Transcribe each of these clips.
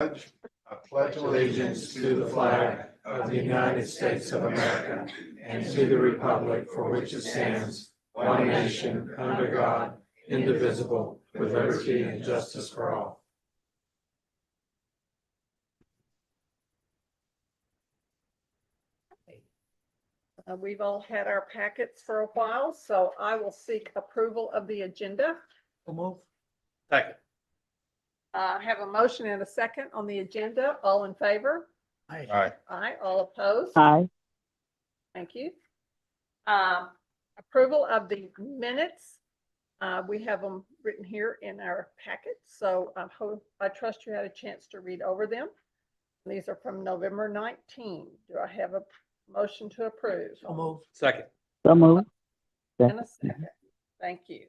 I pledge allegiance to the flag of the United States of America and to the republic for which it stands, one nation, under God, indivisible, with liberty and justice for all. We've all had our packets for a while, so I will seek approval of the agenda. Second. I have a motion and a second on the agenda. All in favor? Aye. Aye. All opposed? Aye. Thank you. Approval of the minutes. We have them written here in our packet, so I trust you had a chance to read over them. These are from November 19. Do I have a motion to approve? Second. So moved. And a second. Thank you.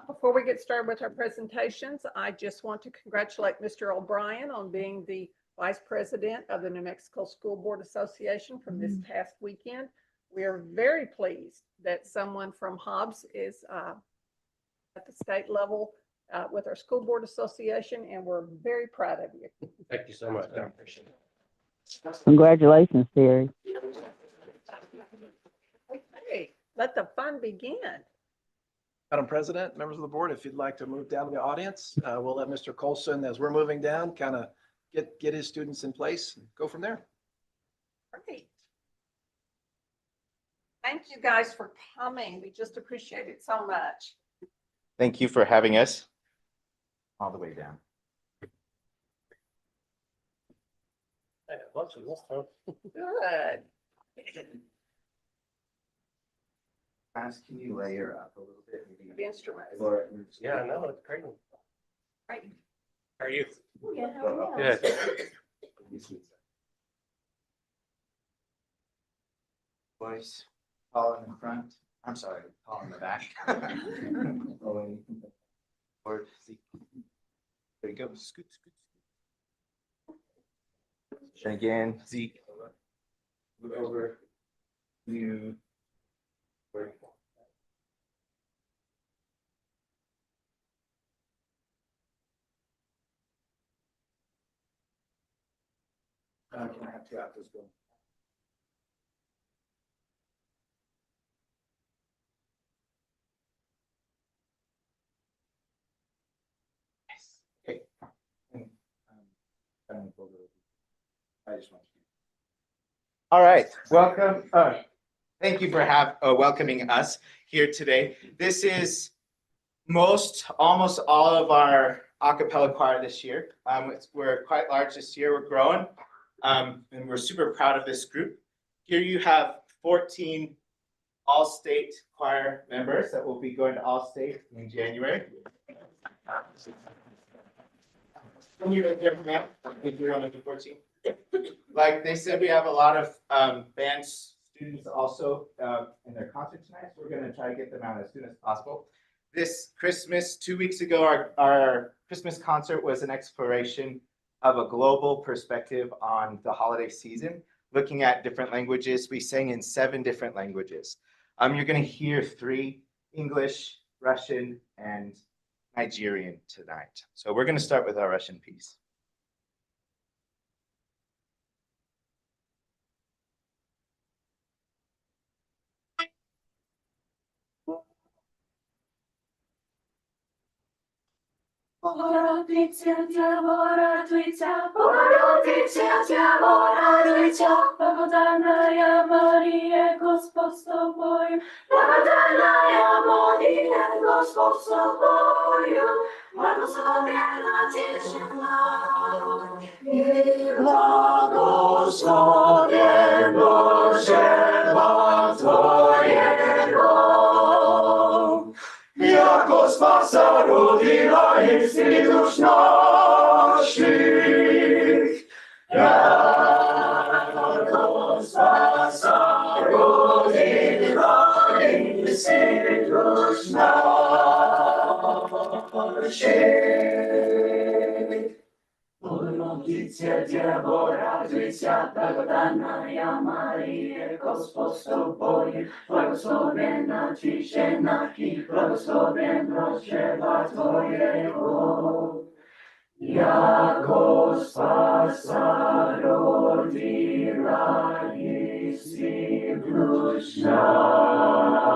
Before we get started with our presentations, I just want to congratulate Mr. O'Brien on being the Vice President of the New Mexico School Board Association from this past weekend. We are very pleased that someone from Hobbs is at the state level with our School Board Association, and we're very proud of you. Thank you so much. I appreciate it. Congratulations, Terry. Okay, let the fun begin. Madam President, members of the board, if you'd like to move down to the audience, we'll let Mr. Colson, as we're moving down, kind of get his students in place and go from there. Great. Thank you guys for coming. We just appreciate it so much. Thank you for having us all the way down. Good. Can you layer up a little bit? The instruments. Yeah, I know, it's crazy. Right. How are you? Yeah. Good. Voice, tall in the front. I'm sorry, tall in the back. Forward, Zeke. There you go. Scoot, scoot, scoot. And again, Zeke. Move over. You. Can I have two after school? Okay. I just want you. All right, welcome. Thank you for welcoming us here today. This is almost all of our a cappella choir this year. We're quite large this year. We're growing, and we're super proud of this group. Here you have 14 all-state choir members that will be going to all-state in January. Can you raise your hand if you're one of the 14? Like they said, we have a lot of band students also in their concert tonight, so we're going to try to get them out as soon as possible. This Christmas, 2 weeks ago, our Christmas concert was an exploration of a global perspective on the holiday season, looking at different languages. We sang in 7 different languages. You're going to hear 3: English, Russian, and Nigerian tonight. So we're going to start with our Russian piece. Богородиця, Богородиця, Богородиця, Богородиця, благодатная Мария, Господь с тобою, благодатная Мария, Господь с тобою, благословенна ты жена, и благословен Божество Твоего. Яко спаса родила из душ наших, яко спаса родила из душ наших. Богородиця, Дева, радуйся, благодатная Мария, Господь с тобою, благословенна ты жена, и благословен род чрева твоего. jako spasator wyrani si dusz naszych.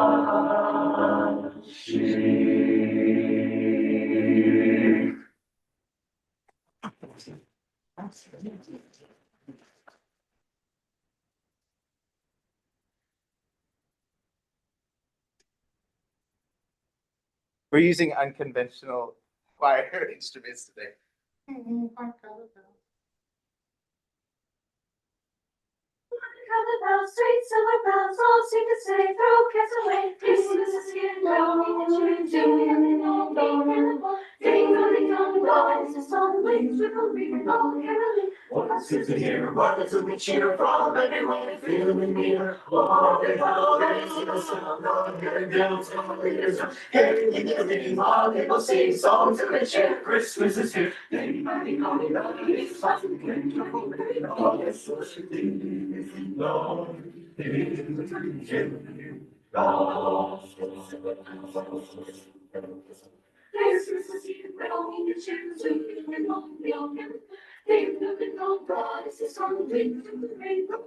We're using unconventional choir instruments today. Colored bells, sweet silver bells, all seem to say, throw cares away. Christmas is here now, ding ding dong dong, ding ding dong dong. The sun blinks with a ring, all caroling. What's good to hear? What is we cheer from everywhere? Feeling near. Oh, the holidays in the sun, on good bells, on the years. Everything is getting on. People sing songs and they cheer. Christmas is here. Ding ding dong dong, it's something good to hear. Oh, it's so sweet. Ding ding ding dong, ding ding ding dong. Christmas is here, but only the children and long young. They live in all God, it's a song ring from the rainbow.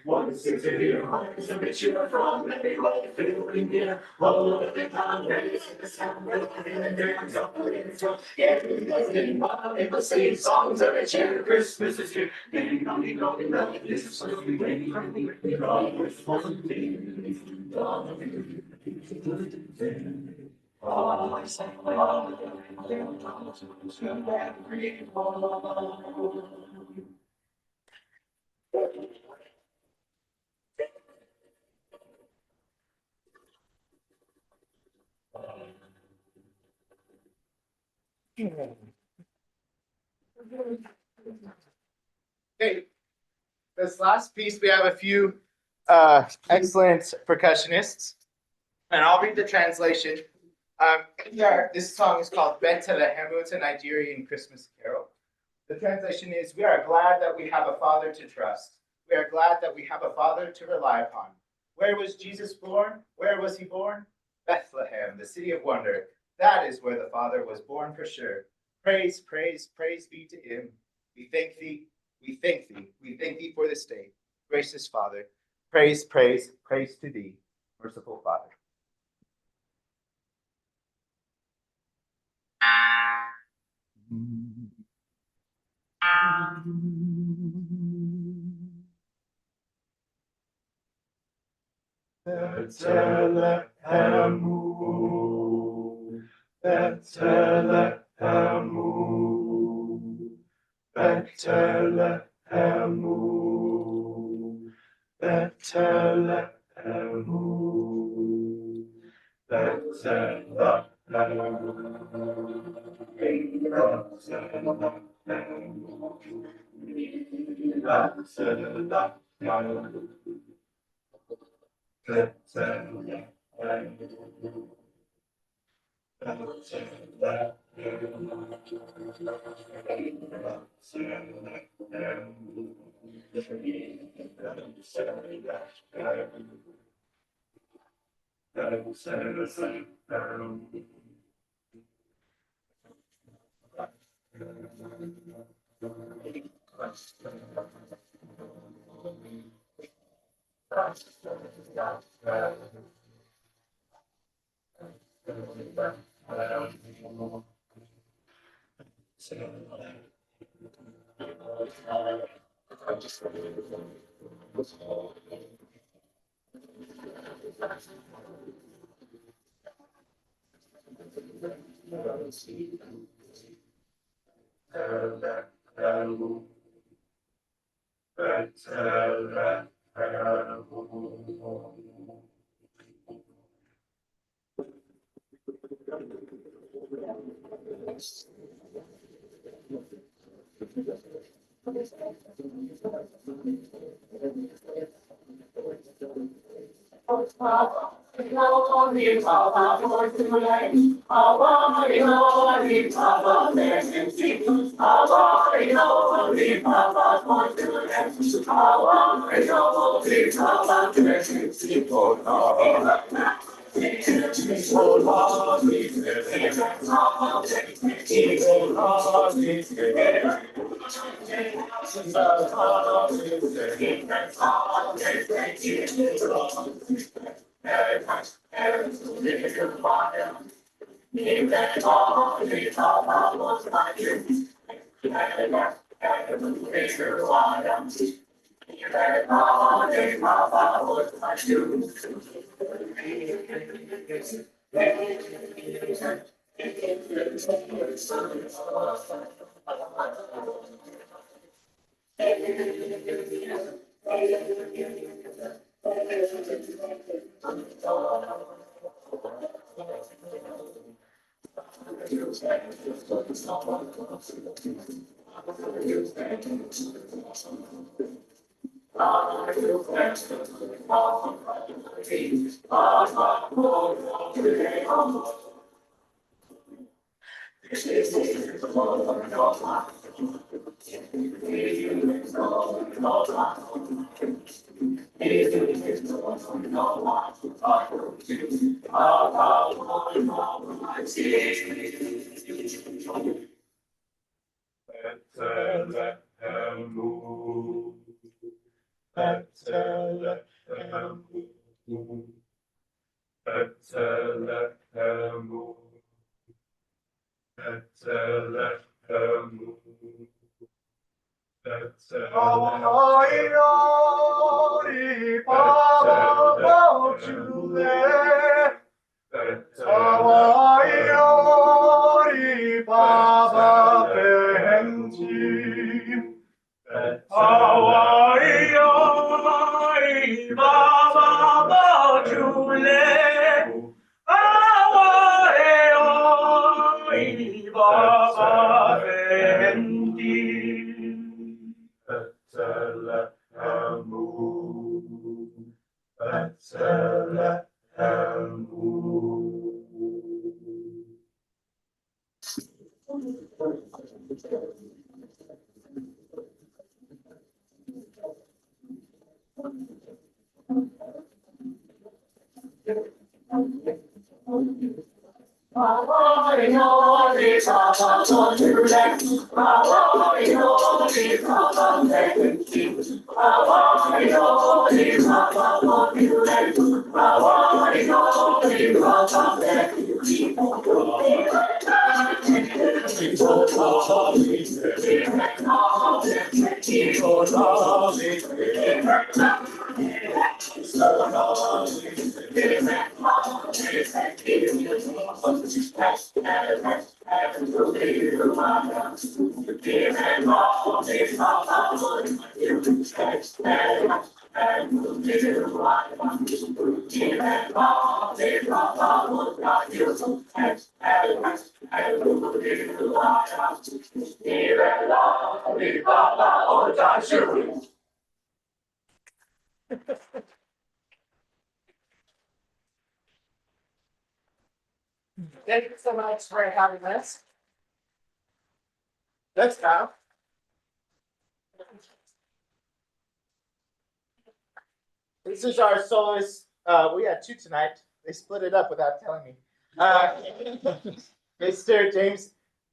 One is here to hear, one is a picture from everywhere, feeling near. All of the holidays in the sound of the drums of the winter. Everybody's getting wild, people sing songs of a cheer. Christmas is here, ding dong ding dong ding dong. This is what we wait from the rainbow. Oh, I say, Okay, this last piece, we have a few excellent percussionists, and I'll read the translation. This song is called Bethlehem. It's a Nigerian Christmas carol. The translation is, we are glad that we have a father to trust. We are glad that we have a father to rely upon. Where was Jesus born? Where was he born? Bethlehem, the city of wonder. That is where the Father was born for sure. Praise, praise, praise be to him. We thank thee, we thank thee, we thank thee for this day. Gracious Father, praise, praise, praise to thee, merciful Father. Betlehemu, Betlehemu, Betlehemu, Betlehemu, Bethlehem, move. Bethlehem, move. Bethlehem, move. Bethlehem, move. Thank you so much for having us. Next time. This is our soloist. We had two tonight. They split it up without telling me. Mr. James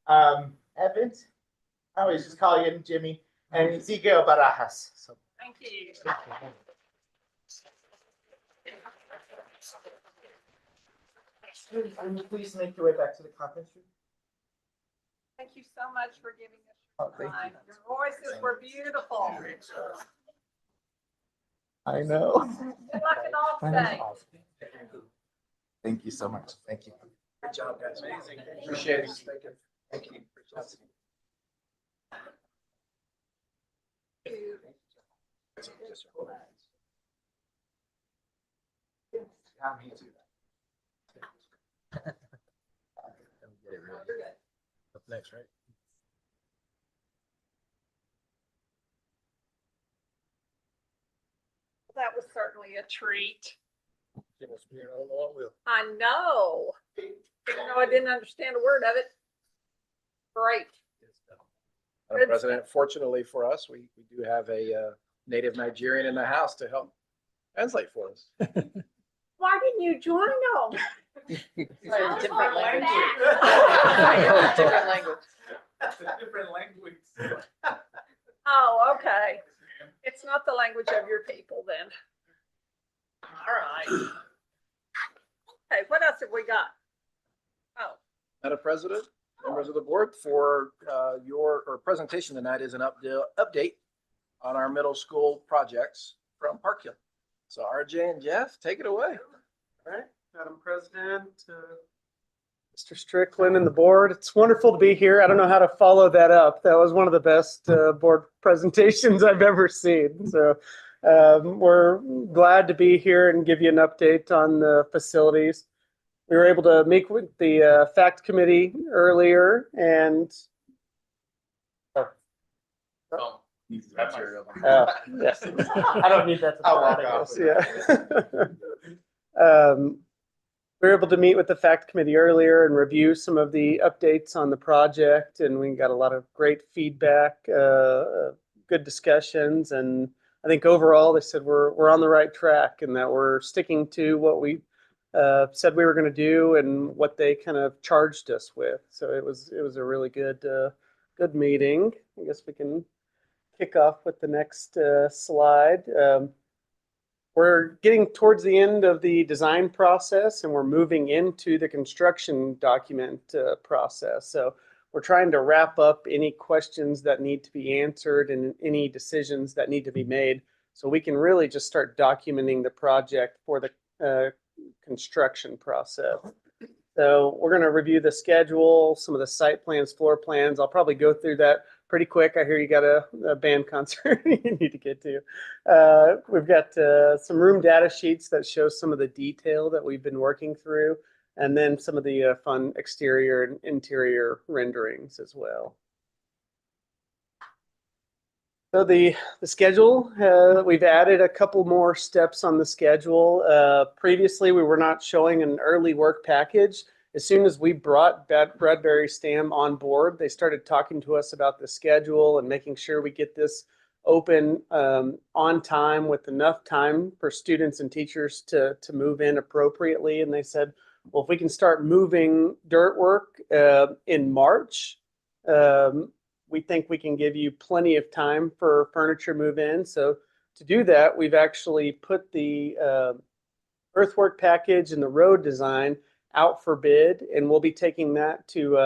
Evans. I always just call him Jimmy. And Ezekiel Barajas. So Thank you. can you please make your way back to the conference room? Thank you so much for giving us Oh, your thank time. you. Your voices were beautiful. I know. Good luck in all today. Thank you so much. Thank you. Good job, guys. Amazing. Appreciate it. Thank you. Thank you. Yeah, me too. Up next, right? That was certainly a treat. I don't know what will. I know. Even though I didn't understand a word of it. Great. Madam President, fortunately for us, we do have a native Nigerian in the house to help translate for us. Why didn't you join them? Different Different language. Different language. Oh, okay. It's not the language of your people then. All right. Okay, what else have we got? Oh, Madam President, members of the board, for your presentation tonight is an update on our middle school projects from Park Hill. So RJ and Jeff, take it away. All right, Madam President, Mr. Strickland and the board, it's wonderful to be here. I don't know how to follow that up. That was one of the best board presentations I've ever seen. So we're glad to be here and give you an update on the facilities. We were able to meet with the FACT committee earlier and Yes. I don't need that to I'll walk I off guess. with Yeah. We were able to meet with the FACT committee earlier and review some of the updates on the project, and we got a lot of great feedback, good discussions, and I think overall they said we're on the right track and that we're sticking to what we said we were going to do and what they kind of charged us with. So it was a really good meeting. I guess we can kick off with the next slide. We're getting towards the end of the design process and we're moving into the construction document process. So we're trying to wrap up any questions that need to be answered and any decisions that need to be made so we can really just start documenting the project for the construction process. So we're going to review the schedule, some of the site plans, floor plans. I'll probably go through that pretty quick. I hear you got a band concert you need to get to. We've got some room data sheets that show some of the detail that we've been working through, and then some of the fun exterior and interior renderings as well. So the schedule, we've added a couple more steps on the schedule. Previously, we were not showing an early work package. As soon as we brought Bradbury STAM on board, they started talking to us about the schedule and making sure we get this open on time with enough time for students and teachers to move in appropriately. And they said, well, if we can start moving dirt work in March, we think we can give you plenty of time for furniture move in. So to do that, we've actually put the earthwork package and the road design out for bid, and we'll be taking that to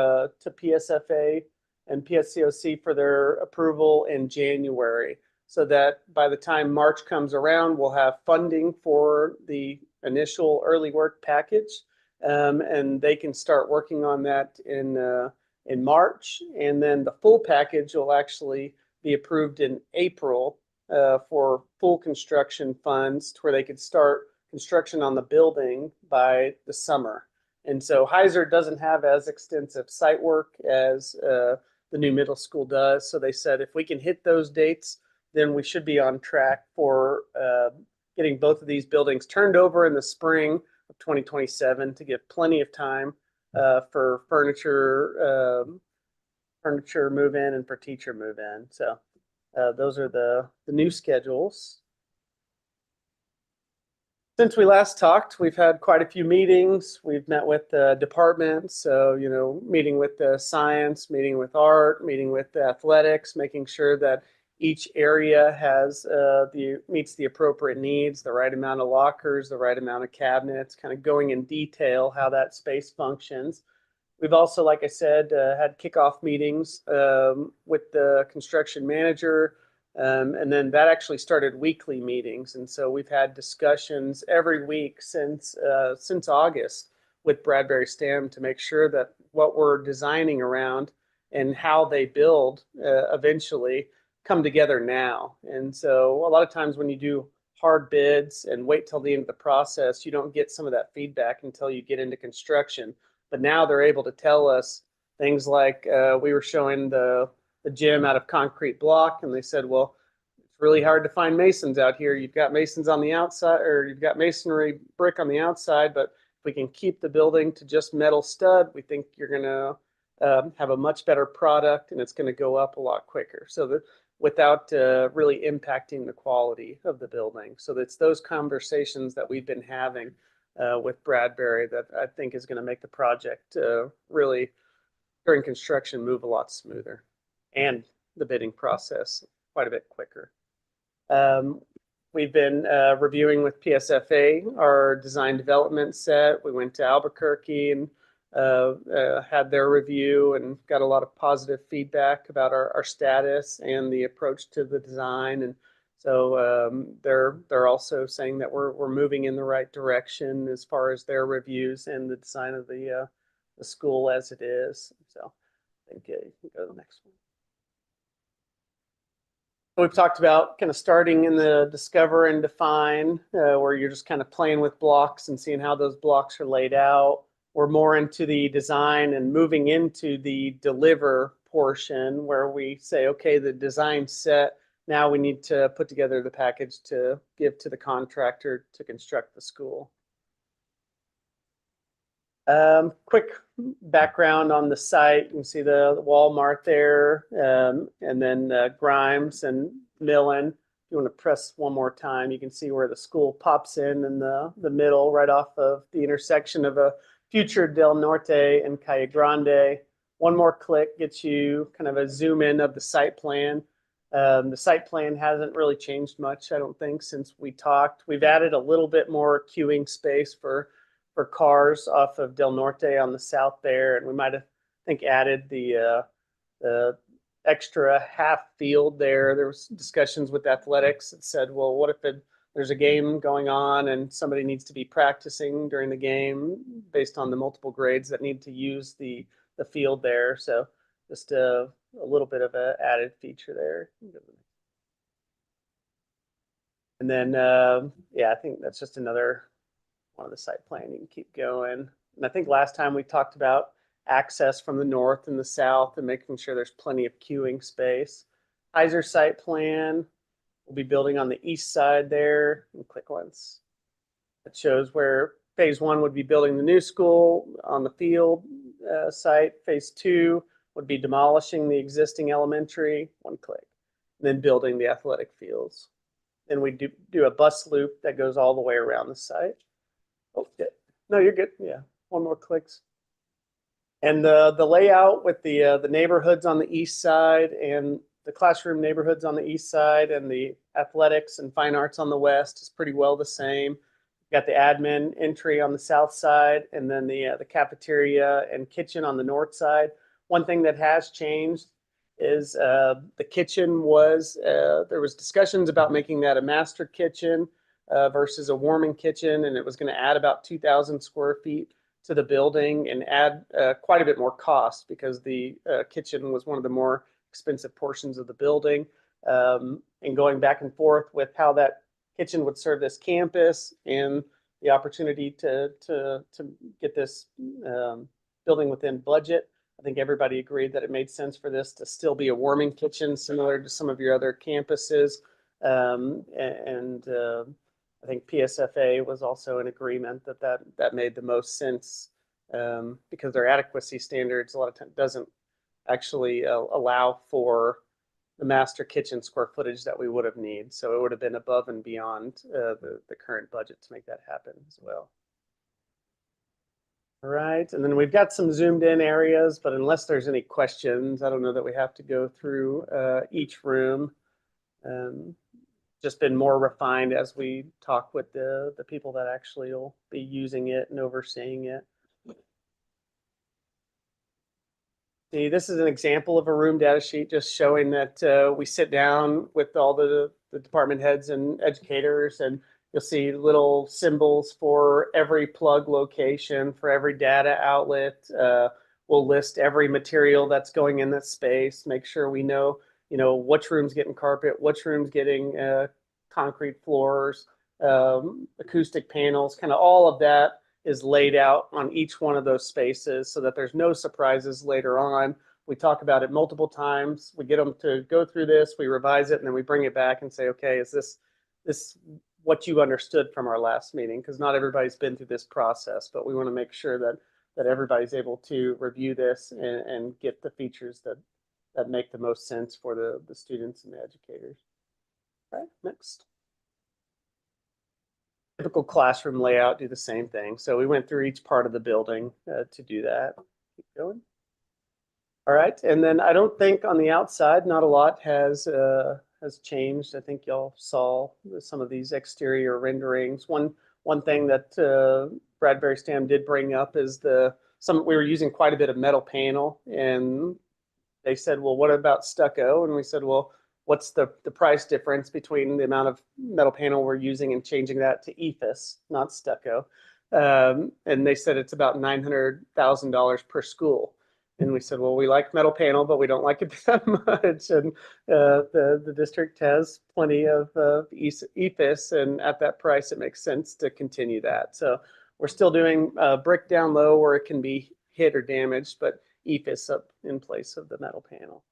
PSFA and PSCOC for their approval in January, so that by the time March comes around, we'll have funding for the initial early work package, and they can start working on that in March, and then the full package will actually be approved in April for full construction funds, to where they could start construction on the building by the summer. And so Heiser doesn't have as extensive site work as the new middle school does. So they said if we can hit those dates, then we should be on track for getting both of these buildings turned over in the spring of 2027 to give plenty of time for furniture move in and for teacher move in. So those are the new schedules. Since we last talked, we've had quite a few meetings. We've met with the departments, so, you know, meeting with the science, meeting with art, meeting with the athletics, making sure that each area has meets the appropriate needs, the right amount of lockers, the right amount of cabinets, kind of going in detail how that space functions. We've also, like I said, had kickoff meetings with the construction manager, and then that actually started weekly meetings. And so we've had discussions every week since August with Bradbury STAM to make sure that what we're designing around and how they build eventually come together now. And so a lot of times when you do hard bids and wait till the end of the process, you don't get some of that feedback until you get into construction. But now they're able to tell us things like we were showing the gym out of concrete block, and they said, well, it's really hard to find masons out here. You've got masons on the outside, or you've got masonry brick on the outside, but if we can keep the building to just metal stud, we think you're going to have a much better product, and it's going to go up a lot quicker. So that without really impacting the quality of the building. So it's those conversations that we've been having with Bradbury that I think is going to make the project really, during construction, move a lot smoother, and the bidding process quite a bit quicker. We've been reviewing with PSFA our design development set. We went to Albuquerque and had their review and got a lot of positive feedback about our status and the approach to the design. And so they're also saying that we're moving in the right direction as far as their reviews and the design of the school as it is. So I think you can go to the next one. We've talked about kind of starting in the discover and define, where you're just kind of playing with blocks and seeing how those blocks are laid out. We're more into the design and moving into the deliver portion where we say, okay, the design set, now we need to put together the package to give to the contractor to construct the school. Quick background on the site. You can see the Walmart there, and then Grimes and Millen. If you want to press one more time, you can see where the school pops in the middle, right off of the intersection of a future Del Norte and Calle Grande. One more click gets you kind of a zoom in of the site plan. The site plan hasn't really changed much, I don't think, since we talked. We've added a little bit more queuing space for cars off of Del Norte on the south there, and we might have, I think, added the extra half field there. There was discussions with athletics that said, well, what if there's a game going on and somebody needs to be practicing during the game based on the multiple grades that need to use the field there. So just a little bit of an added feature there. And then, yeah, I think that's just another one of the site plan. You can keep going. And I think last time we talked about access from the north and the south and making sure there's plenty of queuing space. Heiser site plan. We'll be building on the east side there. And click once. It shows where phase 1 would be building the new school on the field site. Phase 2 would be demolishing the existing elementary. One click. And then building the athletic fields. Then we do a bus loop that goes all the way around the site. Oh, yeah. No, you're good. Yeah, one more clicks. And the layout with the neighborhoods on the east side and the classroom neighborhoods on the east side and the athletics and fine arts on the west is pretty well the same. You've got the admin entry on the south side, and then the cafeteria and kitchen on the north side. One thing that has changed is the kitchen was, there was discussions about making that a master kitchen versus a warming kitchen, and it was going to add about 2,000 square feet to the building and add quite a bit more cost because the kitchen was one of the more expensive portions of the building. And going back and forth with how that kitchen would serve this campus and the opportunity to get this building within budget, I think everybody agreed that it made sense for this to still be a warming kitchen similar to some of your other campuses. I think PSFA was also in agreement that made the most sense because their adequacy standards a lot of times doesn't actually allow for the master kitchen square footage that we would have needed. So it would have been above and beyond the current budget to make that happen as well. All right, and then we've got some zoomed in areas, but unless there's any questions, I don't know that we have to go through each room. Just been more refined as we talk with the people that actually will be using it and overseeing it. See, this is an example of a room data sheet just showing that we sit down with all the department heads and educators, and you'll see little symbols for every plug location, for every data outlet. We'll list every material that's going in that space, make sure we know, which room's getting carpet, which room's getting concrete floors, acoustic panels, kind of all of that is laid out on each one of those spaces so that there's no surprises later on. We talk about it multiple times. We get them to go through this, we revise it, and then we bring it back and say, okay, is this what you understood from our last meeting? Because not everybody's been through this process, but we want to make sure that everybody's able to review this and get the features that make the most sense for the students and the educators. All right, next. typical classroom layout, do the same thing. So we went through each part of the building to do that. Keep going. All right, and then I don't think on the outside, not a lot has changed. I think y'all saw some of these exterior renderings. One thing that Bradbury Stam did bring up is we were using quite a bit of metal panel, and they said, well, what about stucco? And we said, well, what's the price difference between the amount of metal panel we're using and changing that to EIFS, not stucco? And they said it's about $900,000 per school. And we said, well, we like metal panel, but we don't like it that much. And the district has plenty of EIFS, and at that price, it makes sense to continue that. So we're still doing brick down low where it can be hit or damaged, but EIFS up in place of the metal panel.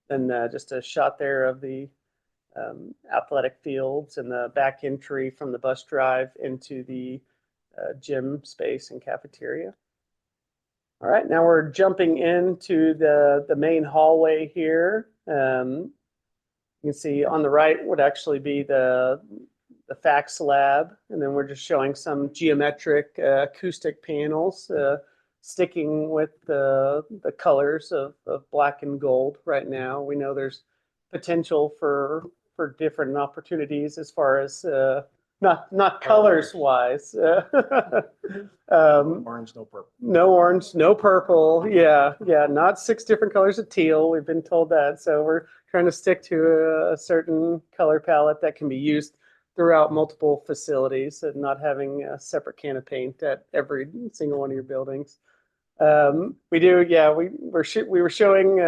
And just a shot there of the athletic fields and the back entry from the bus drive into the gym space and cafeteria. All right, now we're jumping into the main hallway here. You can see on the right would actually be the fax lab, and then we're just showing some geometric acoustic panels, sticking with the colors of black and gold right now. We know there's potential for different opportunities as far as not colors wise. Orange, no purple. No orange, no purple. Yeah, not 6 different colors of teal. We've been told that. So we're trying to stick to a certain color palette that can be used throughout multiple facilities and not having a separate can of paint at every single one of your buildings. We were showing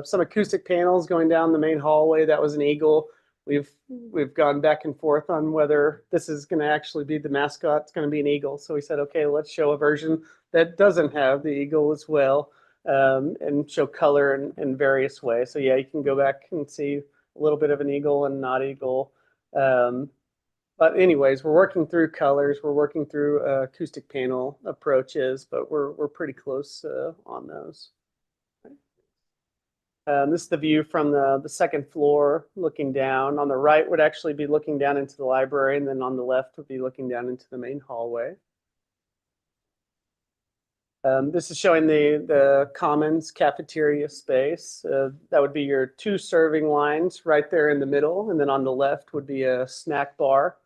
some acoustic panels going down the main hallway. That was an eagle. We've gone back and forth on whether this is going to actually be the mascot. It's going to be an eagle. So we said, okay, let's show a version that doesn't have the eagle as well, and show color in various ways. So yeah, you can go back and see a little bit of an eagle and not eagle. But anyways, we're working through colors. We're working through acoustic panel approaches, but we're pretty close on those. This is the view from the second floor looking down. On the right would actually be looking down into the library, and then on the left would be looking down into the main hallway. This is showing the commons cafeteria space. That would be your 2 serving lines right there in the middle, and then on the left would be a snack bar.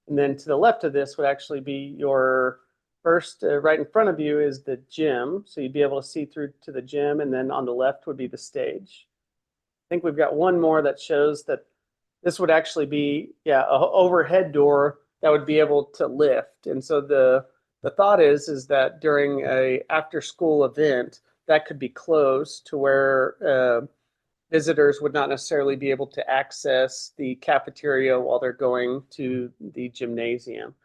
And then to the left of this would actually be your first, right in front of you is the gym. So you'd be able to see through to the gym, and then on the left would be the stage. I think we've got one more that shows that this would actually be, yeah, a overhead door that would be able to lift. And so the thought is that during a after school event, that could be closed to where visitors would not necessarily be able to access the cafeteria while they're going to the gymnasium.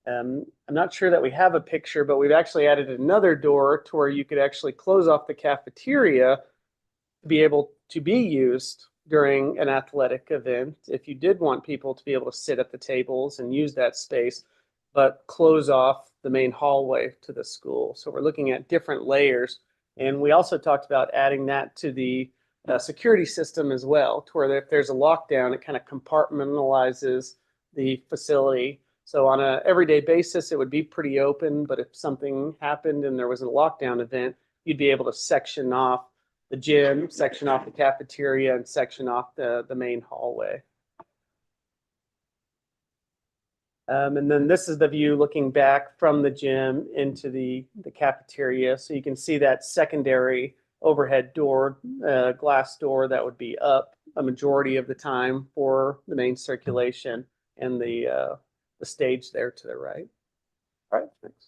I'm not sure that we have a picture, but we've actually added another door to where you could actually close off the cafeteria to be able to be used during an athletic event if you did want people to be able to sit at the tables and use that space, but close off the main hallway to the school. So we're looking at different layers. And we also talked about adding that to the security system as well, to where if there's a lockdown, it kind of compartmentalizes the facility. So on an everyday basis, it would be pretty open, but if something happened and there was a lockdown event, you'd be able to section off the gym, section off the cafeteria, and section off the main hallway. And then this is the view looking back from the gym into the cafeteria. So you can see that secondary overhead door, glass door that would be up a majority of the time for the main circulation, and the stage there to the right. All right, thanks.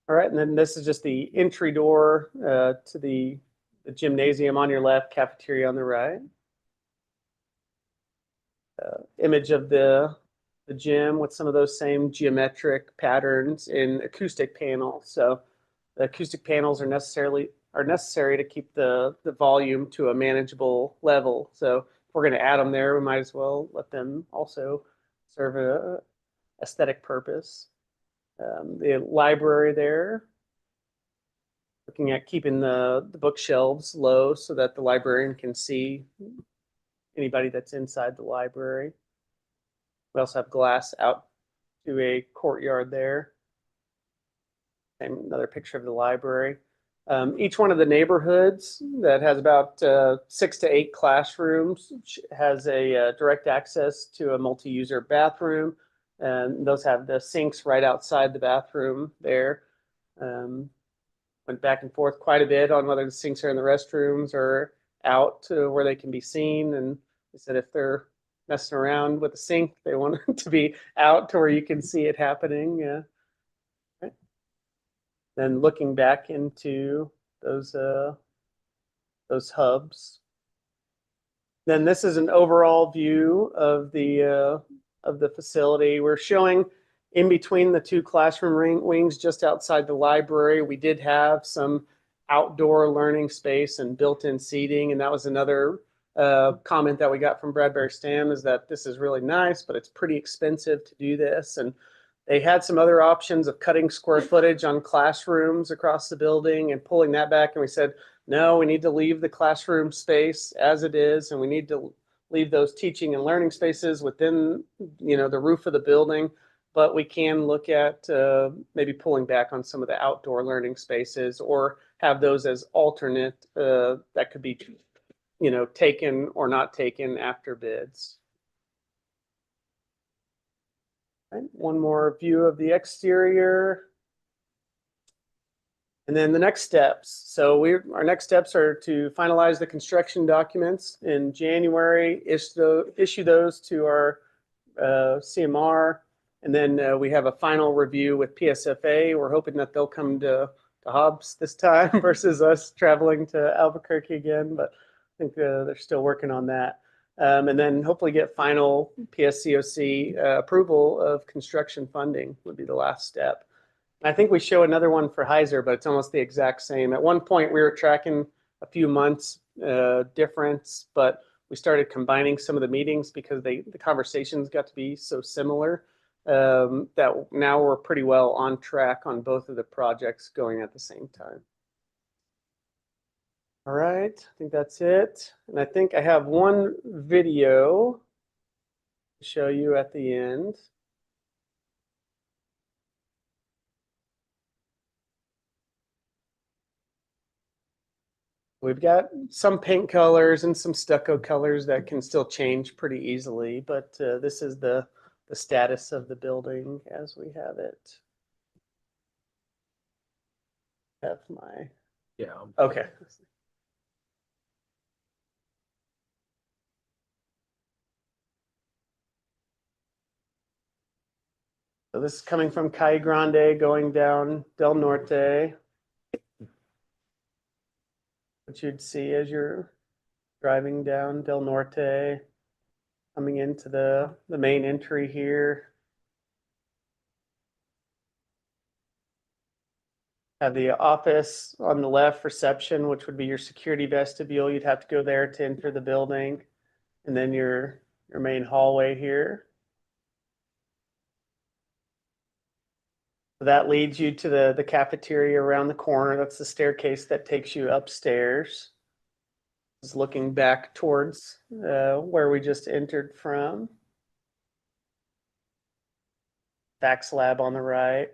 All right, and then this is just the entry door to the gymnasium on your left, cafeteria on the right. Image of the gym with some of those same geometric patterns in acoustic panels. So the acoustic panels are necessary to keep the volume to a manageable level. So if we're going to add them there, we might as well let them also serve a aesthetic purpose. The library there, looking at keeping the bookshelves low so that the librarian can see anybody that's inside the library. We also have glass to a courtyard there. And another picture of the library. Each one of the neighborhoods that has about 6 to 8 classrooms has a direct access to a multi-user bathroom. And those have the sinks right outside the bathroom there. Went back and forth quite a bit on whether the sinks are in the restrooms or out to where they can be seen. And they said if they're messing around with the sink, they want it to be out to where you can see it happening. Yeah. Right. Then looking back into those hubs. Then this is an overall view of the facility. We're showing in between the 2 classroom wings just outside the library. We did have some outdoor learning space and built-in seating, and that was another comment that we got from Bradbury STEM, is that this is really nice, but it's pretty expensive to do this. And they had some other options of cutting square footage on classrooms across the building and pulling that back. And we said, no, we need to leave the classroom space as it is, and we need to leave those teaching and learning spaces within, the roof of the building. But we can look at maybe pulling back on some of the outdoor learning spaces, or have those as alternate that could be, taken or not taken after bids. Right, one more view of the exterior. And then the next steps. So our next steps are to finalize the construction documents in January, issue those to our CMR. And then we have a final review with PSFA. We're hoping that they'll come to Hobbs this time versus us traveling to Albuquerque again, but I think they're still working on that. And then hopefully get final PSCOC approval of construction funding would be the last step. I think we show another one for Heiser, but it's almost the exact same. At one point, we were tracking a few months difference, but we started combining some of the meetings because the conversations got to be so similar that now we're pretty well on track on both of the projects going at the same time. All right, I think that's it. And I think I have one video to show you at the end. We've got some paint colors and some stucco colors that can still change pretty easily, but this is the status of the building as we have it. Have my, Yeah. okay. So this is coming from Calle Grande going down Del Norte. What you'd see as you're driving down Del Norte, coming into the main entry here. Have the office on the left, reception, which would be your security vestibule. You'd have to go there to enter the building. And then your main hallway here. That leads you to the cafeteria around the corner. That's the staircase that takes you upstairs. Is looking back towards where we just entered from. Back slab on the right.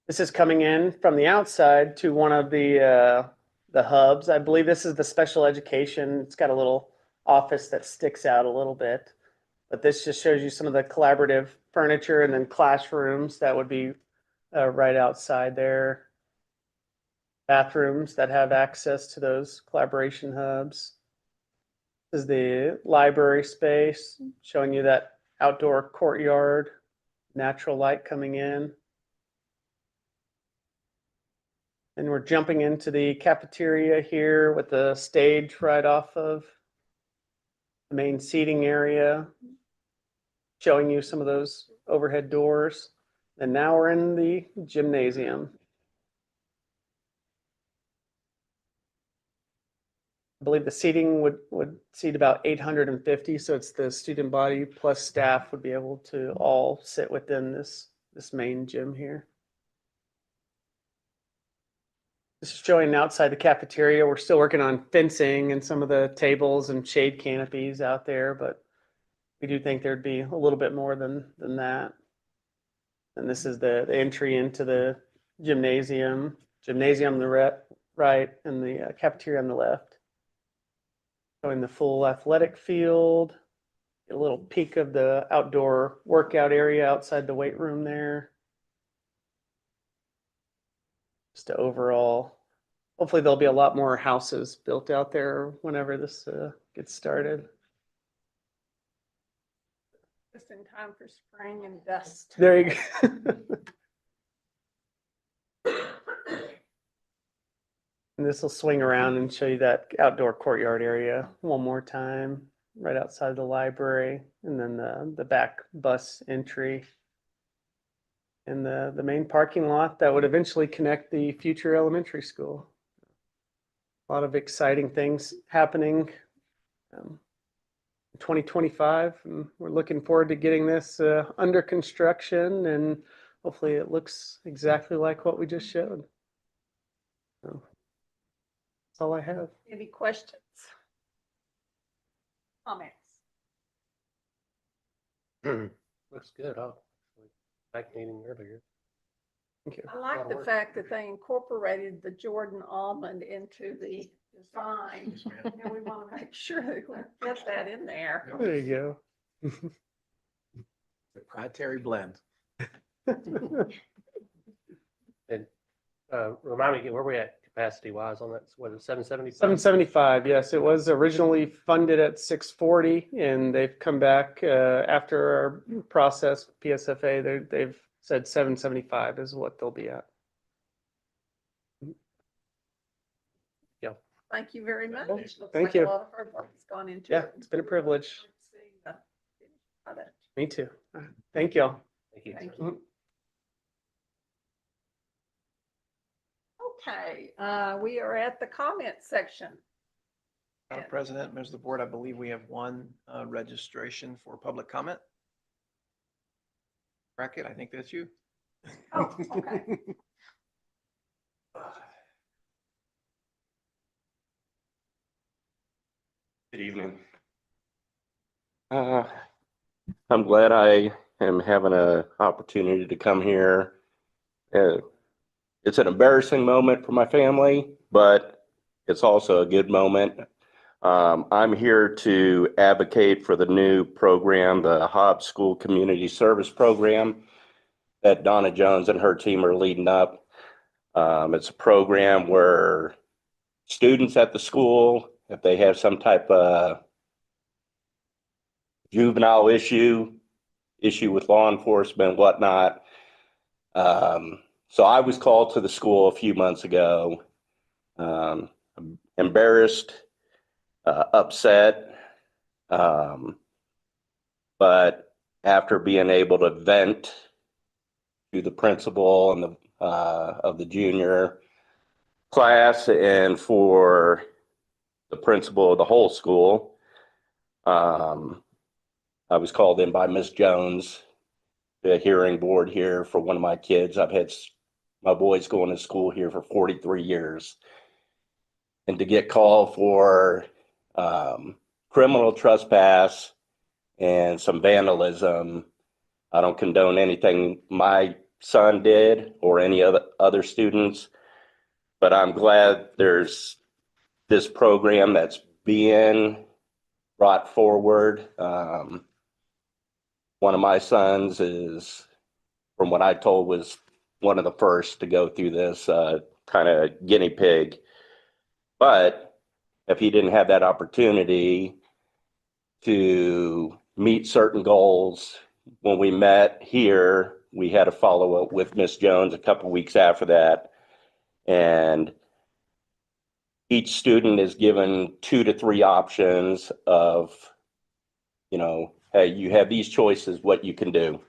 This is coming in from the outside to one of the hubs. I believe this is the special education. It's got a little office that sticks out a little bit. But this just shows you some of the collaborative furniture and then classrooms that would be right outside there. Bathrooms that have access to those collaboration hubs. This is the library space, showing you that outdoor courtyard, natural light coming in. And we're jumping into the cafeteria here with the stage right off of the main seating area, showing you some of those overhead doors. And now we're in the gymnasium. I believe the seating would seat about 850, so it's the student body plus staff would be able to all sit within this main gym here. This is showing outside the cafeteria. We're still working on fencing and some of the tables and shade canopies out there, but we do think there'd be a little bit more than that. And this is the entry into the gymnasium on the right, and the cafeteria on the left. Showing the full athletic field, a little peek of the outdoor workout area outside the weight room there. Just overall, hopefully there'll be a lot more houses built out there whenever this gets started. Just in time for spring and dust. There you go. And this will swing around and show you that outdoor courtyard area one more time, right outside the library, and then the back bus entry. And the main parking lot that would eventually connect the future elementary school. A lot of exciting things happening in 2025, and we're looking forward to getting this under construction, and hopefully it looks exactly like what we just showed. So, that's all I have. Any questions? Comments? Looks good, huh? Back meeting earlier. Thank you. I like the fact that they incorporated the Jordan almond into the design. And we want to make sure that we get that in there. There you Proprietary blend. go. Remind me again, where we at capacity wise on that? Was it 775? 775, yes. It was originally funded at 640, and they've come back after our process with PSFA. They've said 775 is what they'll be at. Thank you very much. Looks Thank like you. A lot of hard work has gone into Yeah, it. it's been a privilege. See, how that- Me too. Thank y'all. Thank you. Thank you. Okay, we are at the comment section. Madam President, members of the board, I believe we have one registration for public comment. Brackett, I think that's you. Oh, okay. Good evening. I'm glad I am having an opportunity to come here. It's an embarrassing moment for my family, but it's also a good moment. I'm here to advocate for the new program, the Hobbs School Community Service Program that Donna Jones and her team are leading up. It's a program where students at the school, if they have some type of juvenile issue with law enforcement, whatnot. So I was called to the school a few months ago, embarrassed, upset, but after being able to vent to the principal and of the junior class and for the principal of the whole school, I was called in by Ms. Jones, the hearing board here for one of my kids. I've had my boys going to school here for 43 years. And to get called for criminal trespass and some vandalism, I don't condone anything my son did or any other students, but I'm glad there's this program that's being brought forward. One of my sons is, from what I told, was one of the first to go through this kind of guinea pig. But if he didn't have that opportunity to meet certain goals, when we met here, we had a follow-up with Miss Jones a couple of weeks after that. And each student is given 2 to 3 options of, hey, you have these choices, what you can do.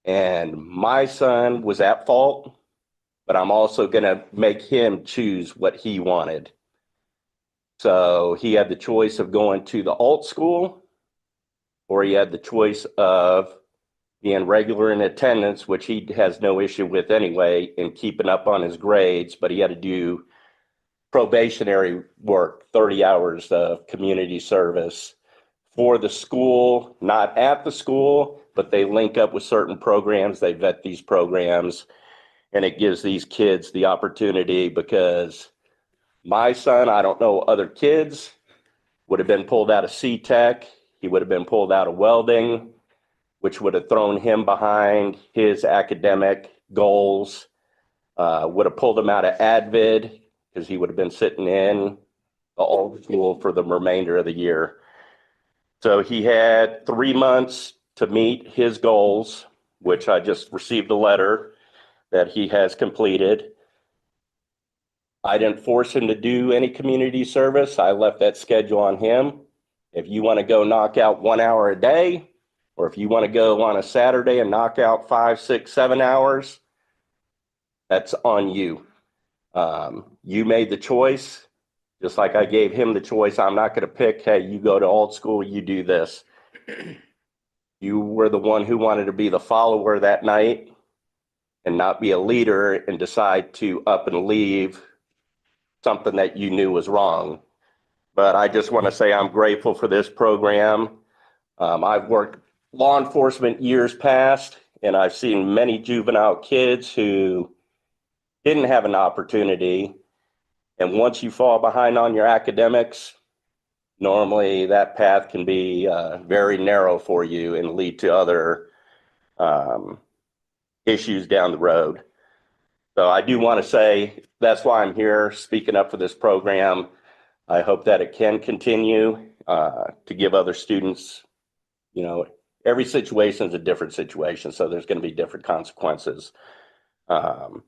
And my son was at fault, but I'm also going to make him choose what he wanted. So he had the choice of going to the alt school, or he had the choice of being regular in attendance, which he has no issue with anyway, and keeping up on his grades, but he had to do probationary work, 30 hours of community service for the school, not at the school, but they link up with certain programs. They vet these programs, and it gives these kids the opportunity, because my son, I don't know other kids, would have been pulled out of C-Tech. He would have been pulled out of welding, which would have thrown him behind his academic goals, would have pulled him out of ADVID, because he would have been sitting in the old school for the remainder of the year. So he had 3 months to meet his goals, which I just received a letter that he has completed. I didn't force him to do any community service. I left that schedule on him. If you want to go knock out 1 hour a day, or if you want to go on a Saturday and knock out 5, 6, 7 hours, that's on you. You made the choice, just like I gave him the choice. I'm not going to pick, hey, you go to old school, you do this. You were the one who wanted to be the follower that night and not be a leader and decide to up and leave something that you knew was wrong. But I just want to say I'm grateful for this program. I've worked law enforcement years past, and I've seen many juvenile kids who didn't have an opportunity. And once you fall behind on your academics, normally that path can be very narrow for you and lead to other issues down the road. So I do want to say that's why I'm here speaking up for this program. I hope that it can continue to give other students, every situation is a different situation, so there's going to be different consequences. But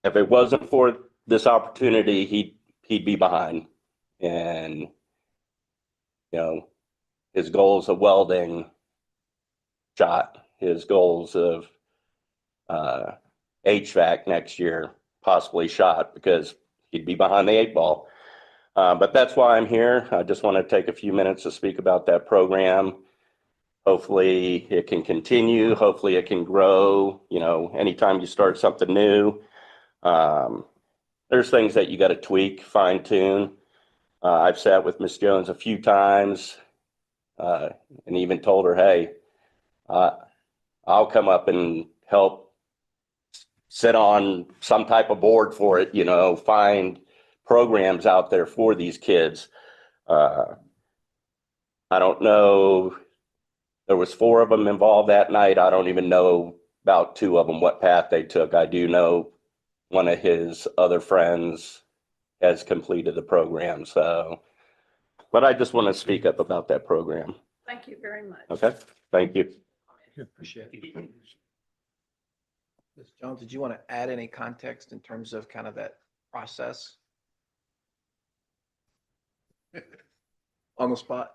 if it wasn't for this opportunity, he'd be behind. And, his goals of welding shot, his goals of HVAC next year possibly shot, because he'd be behind the 8 ball. But that's why I'm here. I just want to take a few minutes to speak about that program. Hopefully it can continue. Hopefully it can grow. Anytime you start something new, there's things that you got to tweak, fine tune. I've sat with Miss Jones a few times and even told her, hey, I'll come up and help sit on some type of board for it, find programs out there for these kids. I don't know. There was 4 of them involved that night. I don't even know about 2 of them, what path they took. I do know one of his other friends has completed the program. But I just want to speak up about that program. Thank you very much. Okay, thank you. Appreciate it. Ms. Jones, did you want to add any context in terms of kind of that process? On the spot?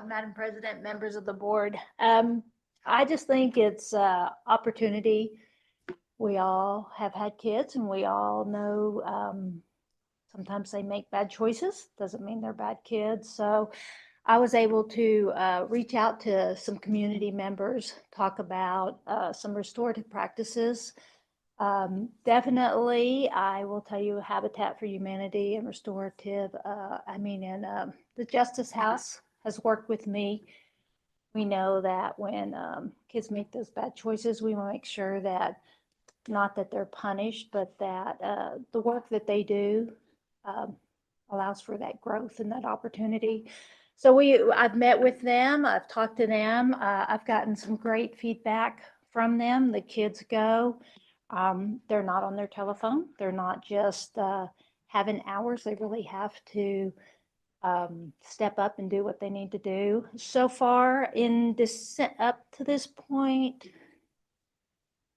Madam President, members of the board, I just think it's an opportunity. We all have had kids, and we all know sometimes they make bad choices. Doesn't mean they're bad kids. So I was able to reach out to some community members, talk about some restorative practices. Definitely, I will tell you, Habitat for Humanity and restorative, the Justice House has worked with me. We know that when kids make those bad choices, we want to make sure that not that they're punished, but that the work that they do allows for that growth and that opportunity. So I've met with them, I've talked to them, I've gotten some great feedback from them. The kids go, they're not on their telephone. They're not just having hours. They really have to step up and do what they need to do. So far in this, up to this point,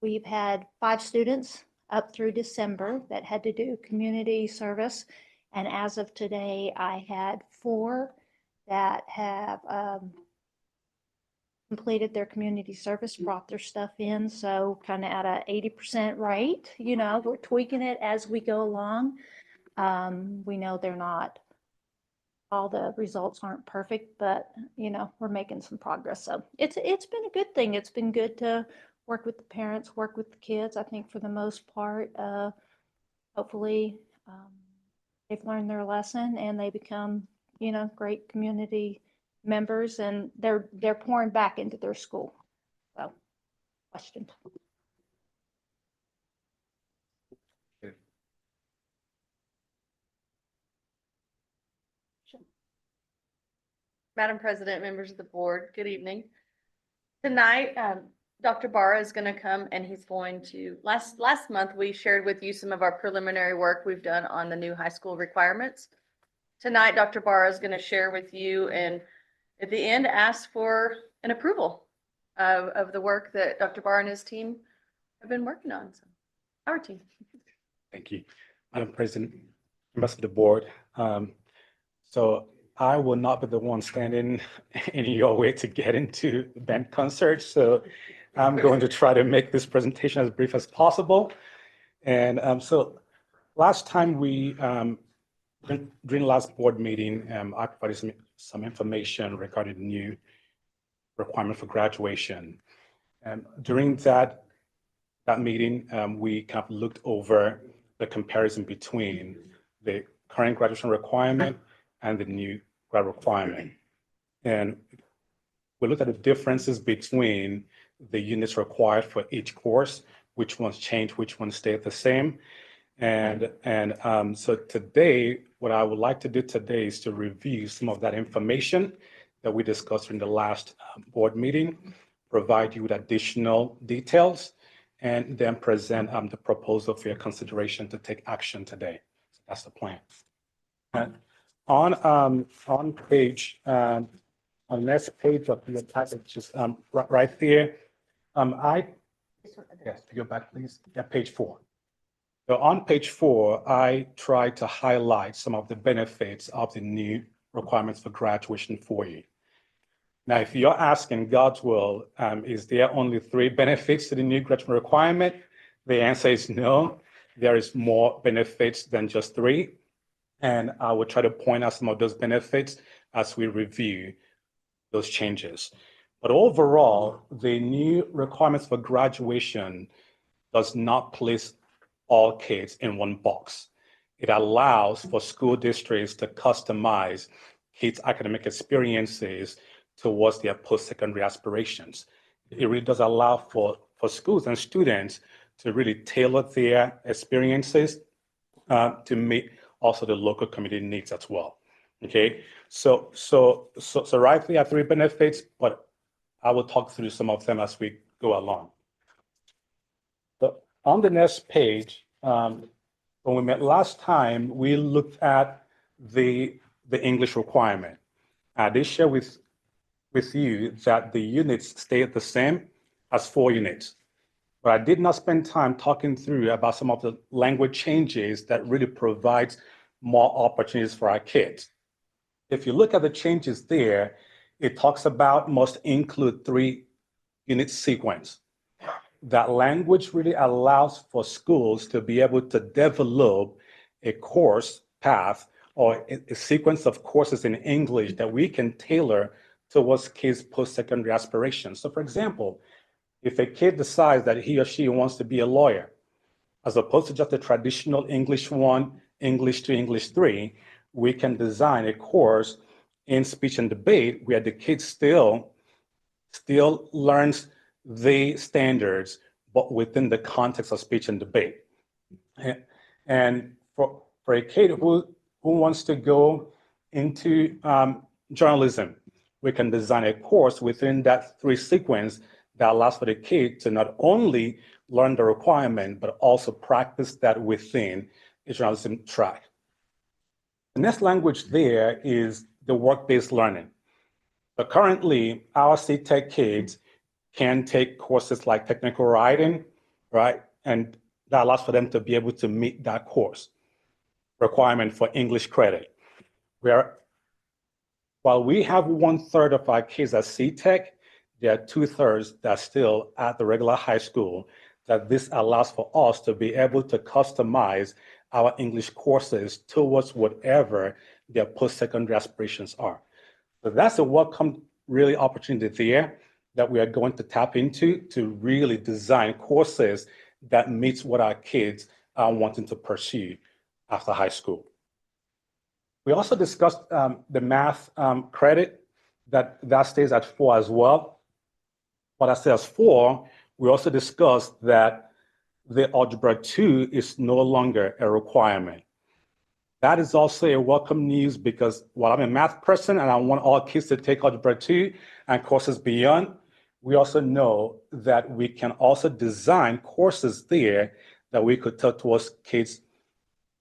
we've had 5 students up through December that had to do community service. And as of today, I had 4 that have completed their community service, brought their stuff in. So kind of at a 80% rate, we're tweaking it as we go along. We know they're not, all the results aren't perfect, but we're making some progress. So it's been a good thing. It's been good to work with the parents, work with the kids. I think for the most part, hopefully they've learned their lesson and they become, great community members, and they're pouring back into their school. So, question. Madam President, members of the board, good evening. Tonight, Dr. Barra is going to come and he's going to, last month, we shared with you some of our preliminary work we've done on the new high school requirements. Tonight, Dr. Barra is going to share with you and at the end, ask for an approval of the work that Dr. Barra and his team have been working on. So, our team. Thank you, Madam President, members of the board. So I will not be the one standing in your way to get into the band concert. So I'm going to try to make this presentation as brief as possible. And so last time during last board meeting, I provided some information regarding the new requirement for graduation. And during that meeting, we kind of looked over the comparison between the current graduation requirement and the new grad requirement. And we looked at the differences between the units required for each course, which ones changed, which ones stayed the same. And so today, what I would like to do today is to review some of that information that we discussed in the last board meeting, provide you with additional details, and then present the proposal for your consideration to take action today. So that's the plan. On page, on the next page of your package, just right there, yes, go back, please. Yeah, page 4. So on page 4, I tried to highlight some of the benefits of the new requirements for graduation for you. Now, if you're asking God's will, is there only 3 benefits to the new graduation requirement? The answer is no. There is more benefits than just 3. And I will try to point out some of those benefits as we review those changes. But overall, the new requirements for graduation does not place all kids in one box. It allows for school districts to customize kids' academic experiences towards their post-secondary aspirations. It really does allow for schools and students to really tailor their experiences to meet also the local community needs as well. Okay, so right there are 3 benefits, but I will talk through some of them as we go along. So on the next page, when we met last time, we looked at the English requirement. I did share with you that the units stayed the same as 4 units. But I did not spend time talking through about some of the language changes that really provides more opportunities for our kids. If you look at the changes there, it talks about must include 3 unit sequence. That language really allows for schools to be able to develop a course path or a sequence of courses in English that we can tailor towards kids' post-secondary aspirations. So for example, if a kid decides that he or she wants to be a lawyer, as opposed to just the traditional English 1, English 2, English 3, we can design a course in speech and debate where the kid still learns the standards, but within the context of speech and debate. And for a kid who wants to go into journalism, we can design a course within that 3 sequence that allows for the kid to not only learn the requirement, but also practice that within a journalism track. The next language there is the work-based learning. But currently, our CTEC kids can take courses like technical writing, right? And that allows for them to be able to meet that course requirement for English credit. While we have 1/3 of our kids at CTEC, there are 2/3 that are still at the regular high school, that this allows for us to be able to customize our English courses towards whatever their post-secondary aspirations are. So that's a welcome really opportunity there that we are going to tap into to really design courses that meets what our kids are wanting to pursue after high school. We also discussed the math credit that stays at 4 as well. But that stays 4, we also discussed that the Algebra 2 is no longer a requirement. That is also a welcome news because while I'm a math person and I want all kids to take Algebra 2 and courses beyond, we also know that we can also design courses there that we could tell towards kids'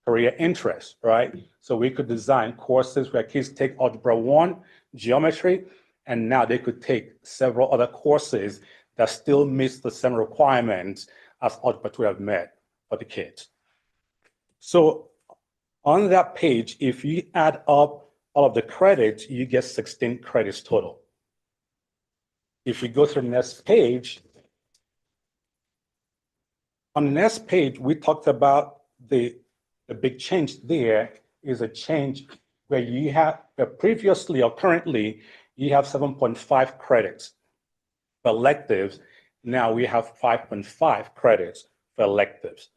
career interests, right? So we could design courses where kids take Algebra 1, geometry, and now they could take several other courses that still meets the same requirements as Algebra 2 have met for the kids. So on that page, if you add up all of the credits, you get 16 credits total. If you go to the next page, on the next page, we talked about the big change there is a change where you have previously or currently, you have 7.5 credits for electives. Now we have 5.5 credits for electives.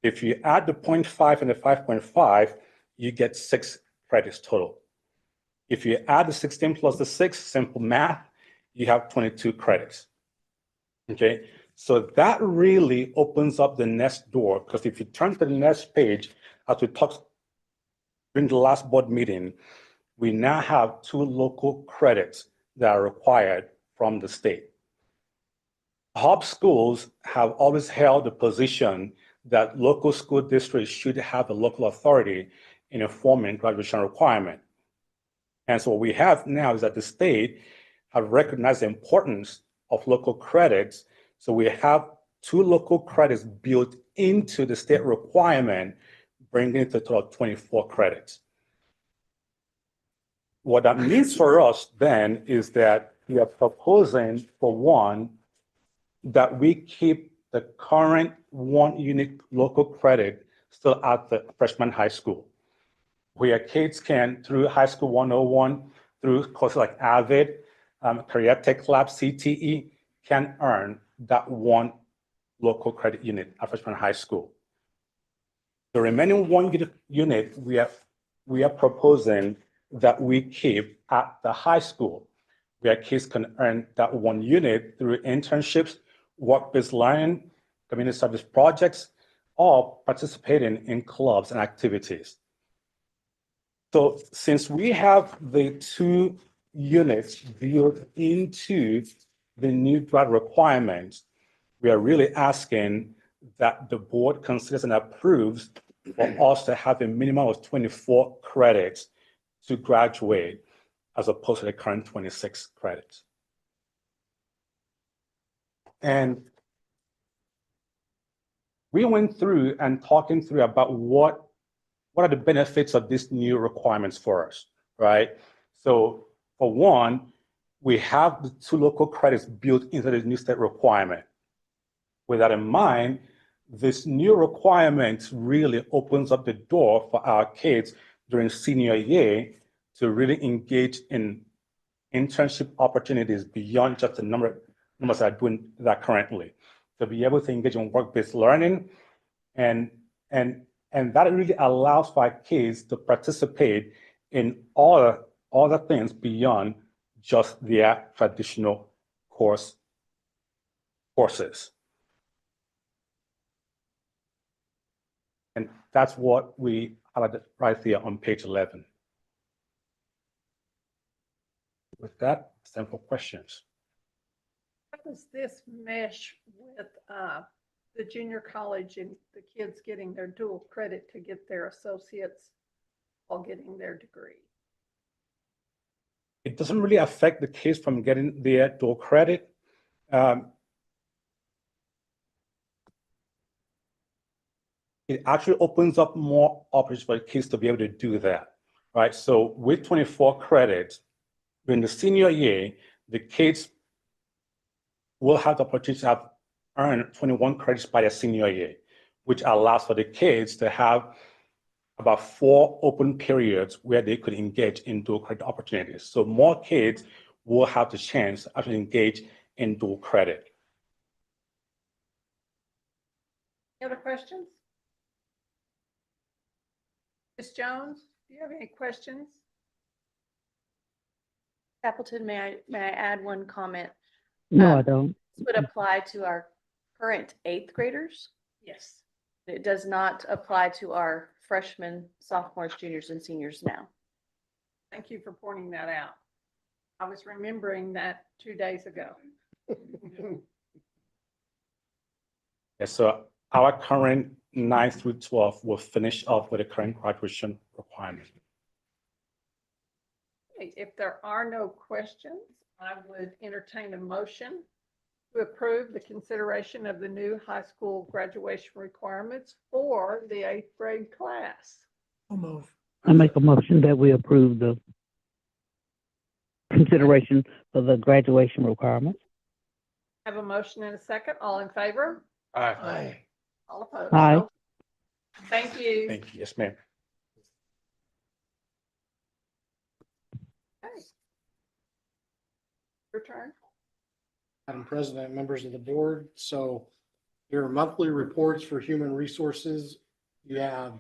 If you add the 0.5 and the 5.5, you get 6 credits total. If you add the 16 plus the 6, simple math, you have 22 credits. Okay, so that really opens up the next door, because if you turn to the next page, as we talked during the last board meeting, we now have 2 local credits that are required from the state. Hub schools have always held the position that local school districts should have a local authority in informing graduation requirement. And so what we have now is that the state have recognized the importance of local credits. So we have 2 local credits built into the state requirement, bringing it to a total of 24 credits. What that means for us then is that we are proposing, for one, that we keep the current 1 unit local credit still at the freshman high school, where kids can, through High School 101, through courses like AVID, Career Tech Lab, CTE, can earn that 1 local credit unit at freshman high school. The remaining 1 unit, we are proposing that we keep at the high school, where kids can earn that 1 unit through internships, work-based learning, community service projects, or participating in clubs and activities. So since we have the 2 units built into the new grad requirements, we are really asking that the board considers and approves for us to have a minimum of 24 credits to graduate, as opposed to the current 26 credits. And we went through and talking through about what are the benefits of these new requirements for us, right? So for one, we have the 2 local credits built into the new state requirement. With that in mind, this new requirement really opens up the door for our kids during senior year to really engage in internship opportunities beyond just the numbers that are doing that currently. To be able to engage in work-based learning, and that really allows for our kids to participate in all other things beyond just their traditional courses. And that's what we highlighted right there on page 11. With that, it's time for questions. How does this mesh with the junior college and the kids getting their dual credit to get their associates while getting their degree? It doesn't really affect the kids from getting their dual credit. It actually opens up more opportunities for kids to be able to do that, right? So with 24 credits, during the senior year, the kids will have the opportunity to have earned 21 credits by their senior year, which allows for the kids to have about 4 open periods where they could engage in dual credit opportunities. So more kids will have the chance to actually engage in dual credit. Any other questions? Ms. Jones, do you have any questions? Appleton, may I add one comment? No, Um, I don't. This would apply to our current eighth graders. Yes. It does not apply to our freshmen, sophomores, juniors, and seniors now. Thank you for pointing that out. I was remembering that 2 days ago. Yes, so our current 9th through 12th will finish off with the current graduation requirement. If there are no questions, I would entertain a motion to approve the consideration of the new high school graduation requirements for the 8th grade class. I make a motion that we approve the consideration for the graduation requirements. Have a motion and a second. All in favor? Aye. All opposed? Aye. Thank you. Thank you. Yes, ma'am. Okay. Your turn. Madam President, members of the board, so your monthly reports for human resources, you have,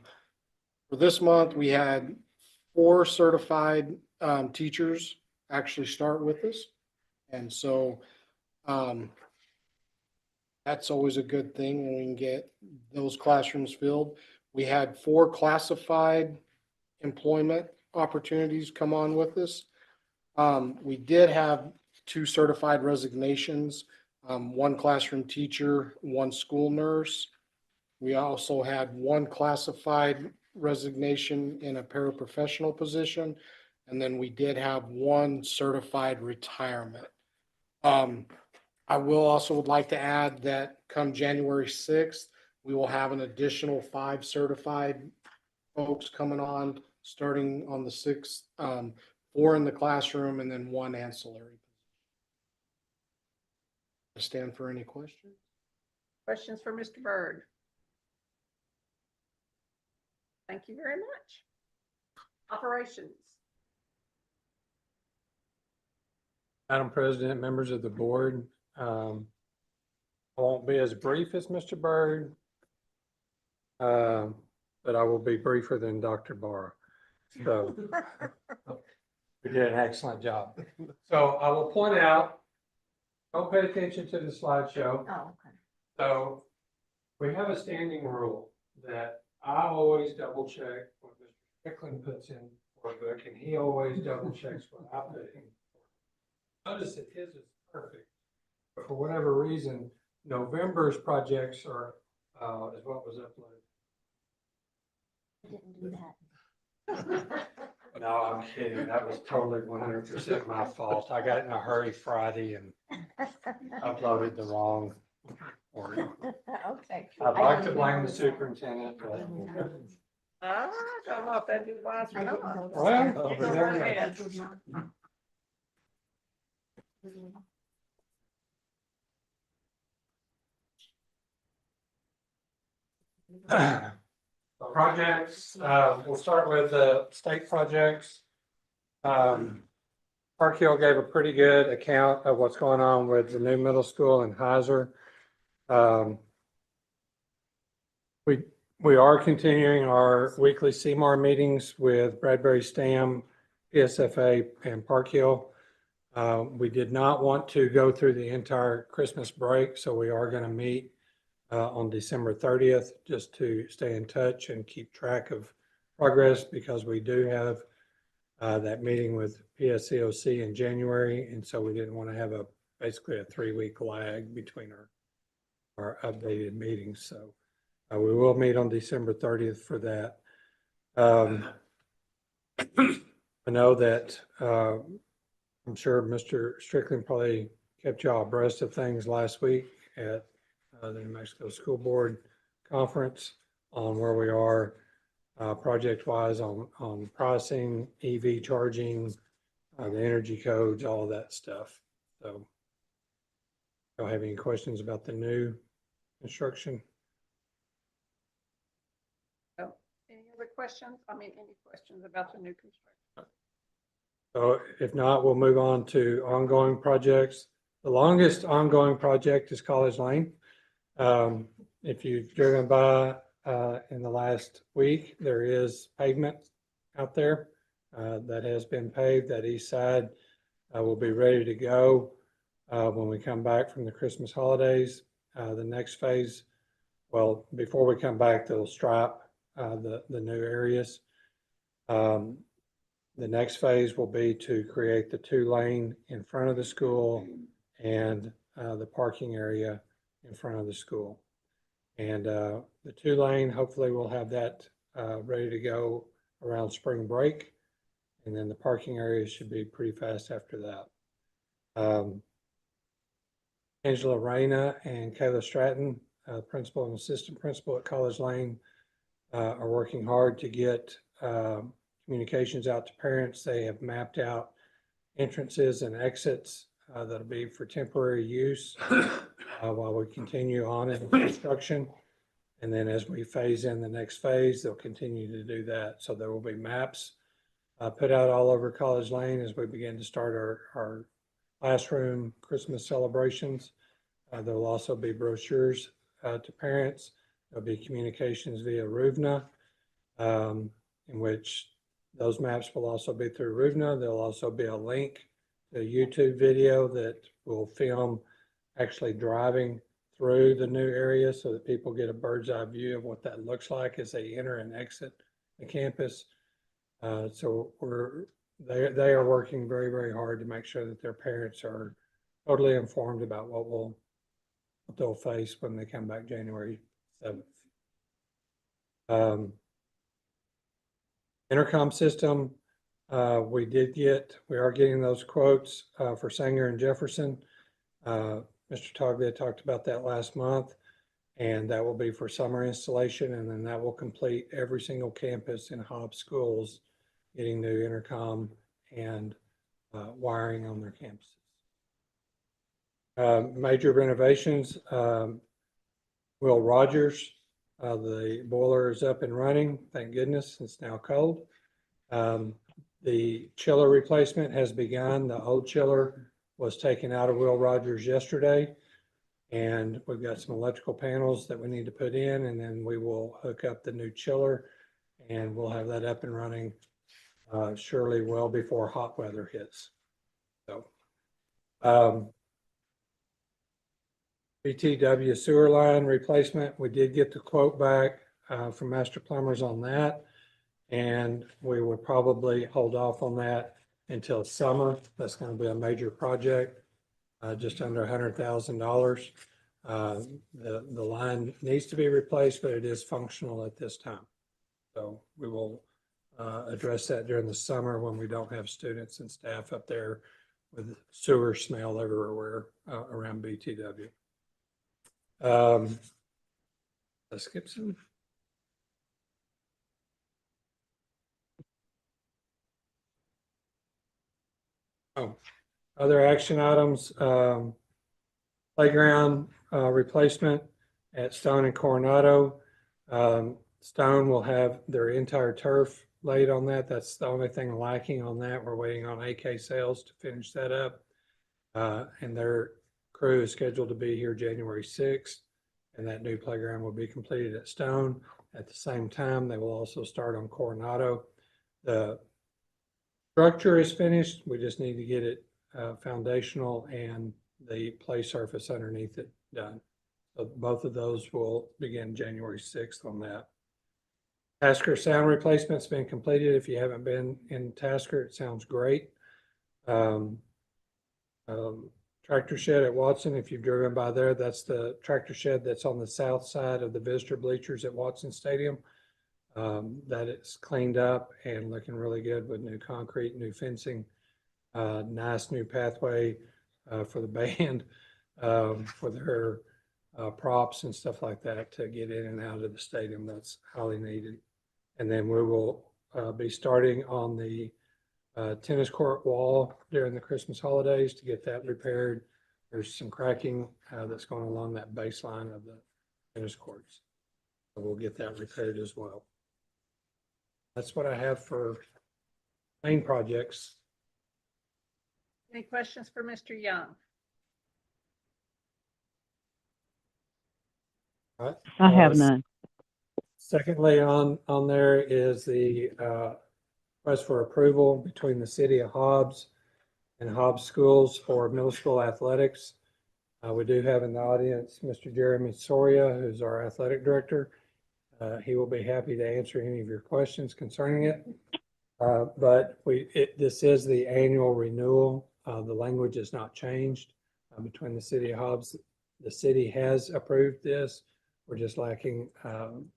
for this month, we had 4 certified teachers actually start with us. And so that's always a good thing when we can get those classrooms filled. We had 4 classified employment opportunities come on with us. We did have 2 certified resignations, 1 classroom teacher, 1 school nurse. We also had 1 classified resignation in a paraprofessional position. And then we did have 1 certified retirement. I will also would like to add that come January 6th, we will have an additional 5 certified folks coming on, starting on the 6th, 4 in the classroom and then 1 ancillary. I stand for any questions. Questions for Mr. Byrd? Thank you very much. Operations. Madam President, members of the board, I won't be as brief as Mr. Byrd, but I will be briefer than Dr. Barr. So we did an excellent job. So I will point out, don't pay attention to the slideshow. Oh, okay. So we have a standing rule that I always double check what Mr. Strickland puts in for a book, and he always double checks what I put in. Notice that his is perfect, but for whatever reason, November's projects are, is what was uploaded. I didn't do that. No, I'm kidding. That was totally 100% my fault. I got in a hurry Friday and uploaded the wrong order. Okay. I'd like to blame the superintendent, but. I don't know if that'd be wise or not. Well, Go right ahead. Projects, we'll start with the state projects. Park Hill gave a pretty good account of what's going on with the new middle school in Heiser. We are continuing our weekly CMAR meetings with Bradbury Stam, PSFA, and Park Hill. We did not want to go through the entire Christmas break, so we are going to meet on December 30th, just to stay in touch and keep track of progress, because we do have that meeting with PSCOC in January, and so we didn't want to have basically a 3-week lag between our updated meetings. So we will meet on December 30th for that. I know that I'm sure Mr. Strickland probably kept y'all abreast of things last week at the New Mexico School Board Conference on where we are project-wise on pricing, EV charging, the energy codes, all of that stuff. So, y'all have any questions about the new construction? Oh, any other questions? Any questions about the new construction? So if not, we'll move on to ongoing projects. The longest ongoing project is College Lane. If you've driven by in the last week. There is pavement out there that has been paved. That east side will be ready to go when we come back from the Christmas holidays. The next phase, well, before we come back, they'll stripe the new areas. The next phase will be to create the 2-lane in front of the school and the parking area in front of the school. And the 2-lane, hopefully we'll have that ready to go around spring break. And then the parking area should be pretty fast after that. Angela Reyna and Kayla Stratton, principal and assistant principal at College Lane, are working hard to get communications out to parents. They have mapped out entrances and exits that'll be for temporary use while we continue on in construction. And then as we phase in the next phase, they'll continue to do that. So there will be maps put out all over College Lane as we begin to start our classroom Christmas celebrations. There will also be brochures to parents. There'll be communications via RUVNA, in which those maps will also be through RUVNA. There'll also be a link to a YouTube video that will film actually driving through the new area so that people get a bird's eye view of what that looks like as they enter and exit the campus. So they are working very, very hard to make sure that their parents are totally informed about what they'll face when they come back January 7th. Intercom system, we are getting those quotes for Sanger and Jefferson. Mr. Toglia talked about that last month, and that will be for summer installation, and then that will complete every single campus in Hobbs schools getting new intercom and wiring on their campuses. Major renovations, Will Rogers, the boiler is up and running, thank goodness, it's now cold. The chiller replacement has begun. The old chiller was taken out of Will Rogers yesterday, and we've got some electrical panels that we need to put in, and then we will hook up the new chiller, and we'll have that up and running surely well before hot weather hits. So, BTW sewer line replacement, we did get the quote back from Master Plumbers on that, and we will probably hold off on that until summer. That's going to be a major project, just under $100,000. The line needs to be replaced, but it is functional at this time. So we will address that during the summer when we don't have students and staff up there with sewer smell everywhere around BTW. Let's skip some. Oh, other action items, playground replacement at Stone and Coronado. Stone will have their entire turf laid on that. That's the only thing lacking on that. We're waiting on AK Sales to finish that up. And their crew is scheduled to be here January 6th, and that new playground will be completed at Stone. At the same time, they will also start on Coronado. The structure is finished. We just need to get it foundational and the play surface underneath it done. So both of those will begin January 6th on that. Tasker sound replacement's been completed. If you haven't been in Tasker, it sounds great. Tractor shed at Watson, if you've driven by there, that's the tractor shed that's on the south side of the visitor bleachers at Watson Stadium. That is cleaned up and looking really good with new concrete, new fencing, nice new pathway for the band, for their props and stuff like that to get in and out of the stadium. That's highly needed. And then we will be starting on the tennis court wall during the Christmas holidays to get that repaired. There's some cracking that's going along that baseline of the tennis courts. So we'll get that repaired as well. That's what I have for main projects. Any questions for Mr. Young? All right. I have none. Secondly, on there is the request for approval between the city of Hobbs and Hobbs Schools for middle school athletics. We do have in the audience Mr. Jeremy Soria, who's our athletic director. He will be happy to answer any of your questions concerning it. But this is the annual renewal. The language has not changed between the city of Hobbs. The city has approved this. We're just lacking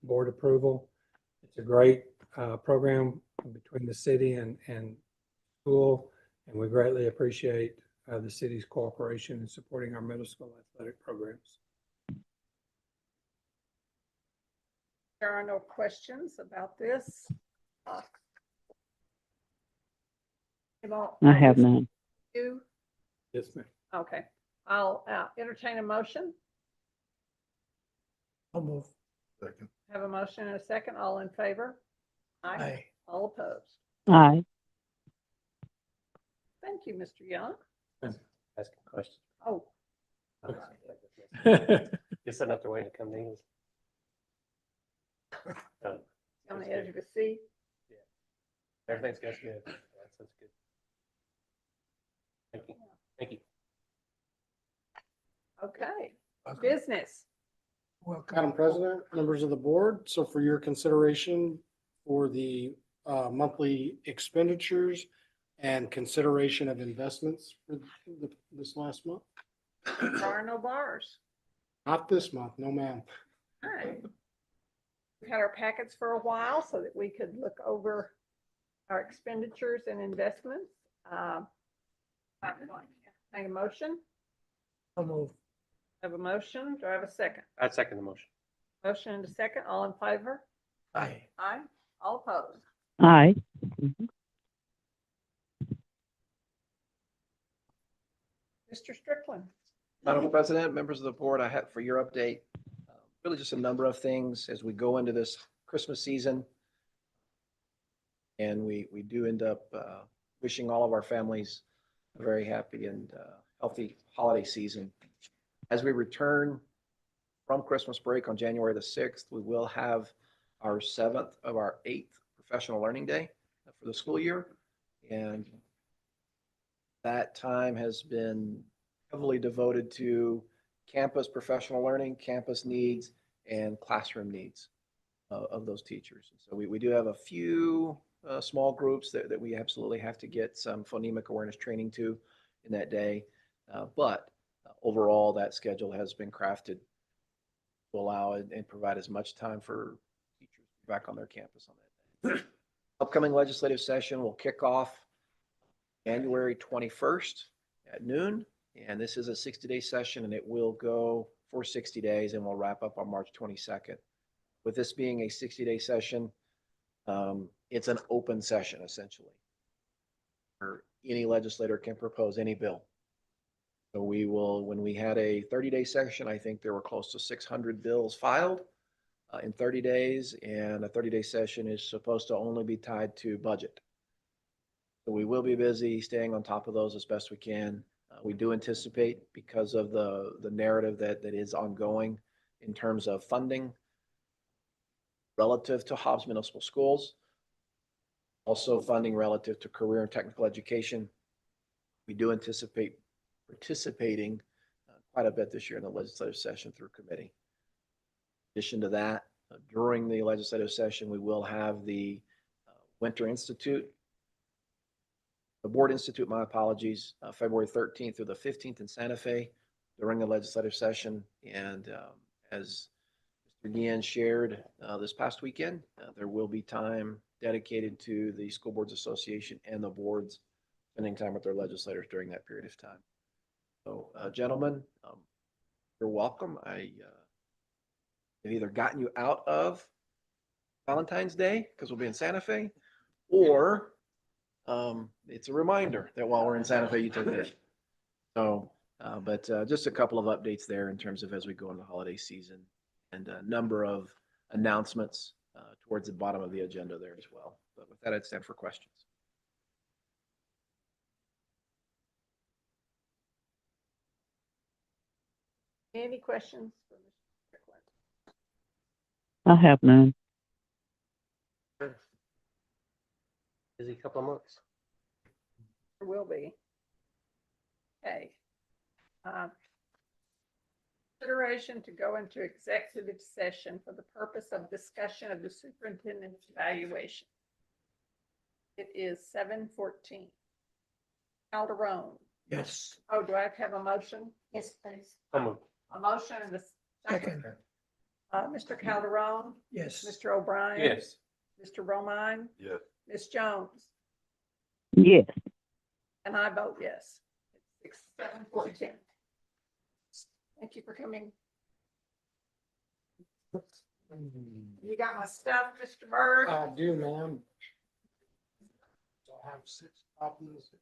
board approval. It's a great program between the city and school, and we greatly appreciate the city's cooperation in supporting our middle school athletic programs. There are no questions about this. I have none. You? Yes, ma'am. Okay, I'll entertain a motion. I'll move. Have a motion and a second. All in favor? Aye. All opposed? Aye. Thank you, Mr. Young. Ask a question. Oh, You're setting up the way to come in. on the edge of a seat. Everything's good. That's good. Thank you. Thank you. Okay, business. Madam President, members of the board, so for your consideration for the monthly expenditures and consideration of investments for this last month. There are no bars. Not this month, no ma'am. All right. We've had our packets for a while so that we could look over our expenditures and investments. Make a motion. I'll move. Have a motion. Do I have a second? I second the motion. Motion and a second. All in favor? Aye. Aye. All opposed? Aye. Mr. Strickland. Madam President, members of the board, I have for your update, really just a number of things as we go into this Christmas season. And we do end up wishing all of our families a very happy and healthy holiday season. As we return from Christmas break on January the 6th, we will have our 7th of our 8th professional learning day for the school year. And that time has been heavily devoted to campus professional learning, campus needs, and classroom needs of those teachers. So we do have a few small groups that we absolutely have to get some phonemic awareness training to in that day. But overall, that schedule has been crafted to allow and provide as much time for teachers back on their campus on that day. Upcoming legislative session will kick off January 21st at noon. And this is a 60-day session, and it will go for 60 days and we'll wrap up on March 22nd. With this being a 60-day session, it's an open session essentially, where any legislator can propose any bill. So we will, when we had a 30-day session, I think there were close to 600 bills filed in 30 days, and a 30-day session is supposed to only be tied to budget. So we will be busy staying on top of those as best we can. We do anticipate, because of the narrative that is ongoing in terms of funding relative to Hobbs Municipal Schools, also funding relative to career and technical education. We do anticipate participating quite a bit this year in the legislative session through committee. In addition to that, during the legislative session, we will have the Winter Institute, the Board Institute, my apologies, February 13th through the 15th in Santa Fe during the legislative session. And as Mr. Guillen shared this past weekend, there will be time dedicated to the School Boards Association and the boards spending time with their legislators during that period of time. So, gentlemen, you're welcome. I have either gotten you out of Valentine's Day because we'll be in Santa Fe, or it's a reminder that while we're in Santa Fe, you took it. So, but just a couple of updates there in terms of as we go into the holiday season, and a number of announcements towards the bottom of the agenda there as well. But with that, I'd stand for questions. Any questions for Mr. Strickland? I have none. Busy couple of months. There will be. Okay. Consideration to go into executive session for the purpose of discussion of the superintendent's evaluation. It is 7:14. Calderon. Yes. Oh, do I have to have a motion? Yes, please. So moved. A motion and a second. Mr. Calderon, Yes. Mr. O'Brien. Yes. Mr. Romine, Yes. Ms. Jones, Yes. and I vote yes. It's 7:14. Thank you for coming. You got my stuff, Mr. Bird? I do, ma'am. I have 6 copies.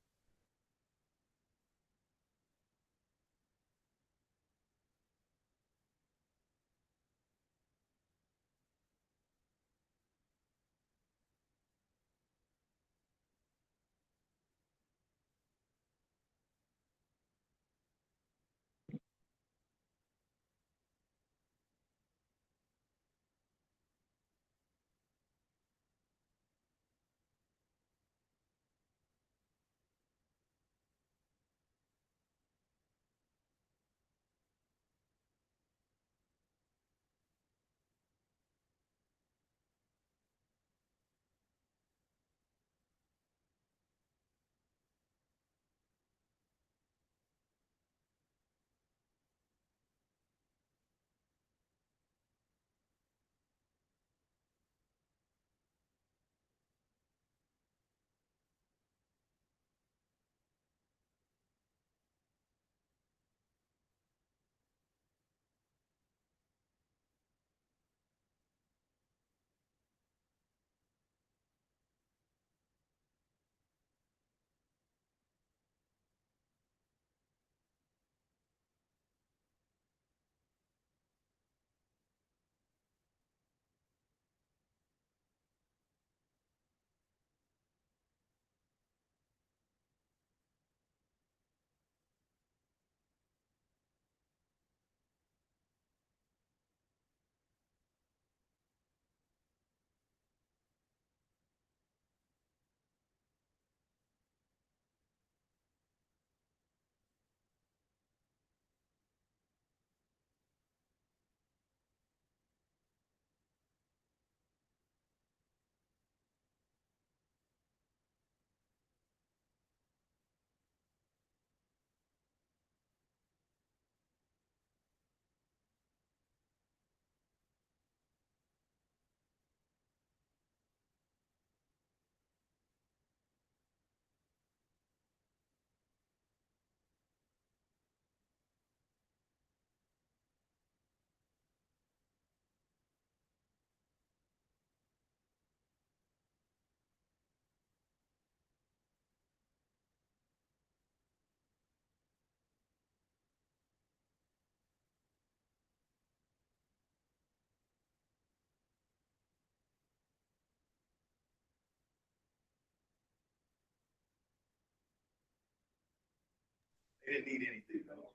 They didn't need anything though.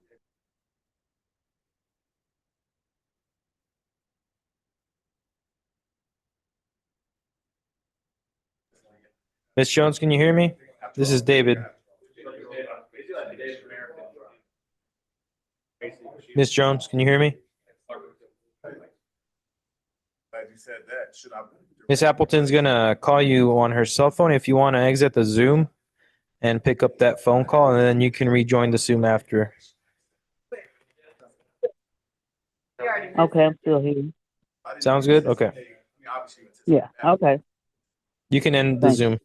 Miss Jones, can you hear me? This is David. Miss Jones, can you hear me? Glad you said that. Should I? Miss Appleton's gonna call you on her cell phone if you want to exit the Zoom and pick up that phone call, and then you can rejoin the Zoom after. Okay, I'm still here. Sounds good? Okay. Yeah, okay. You can end the Thank you. Zoom.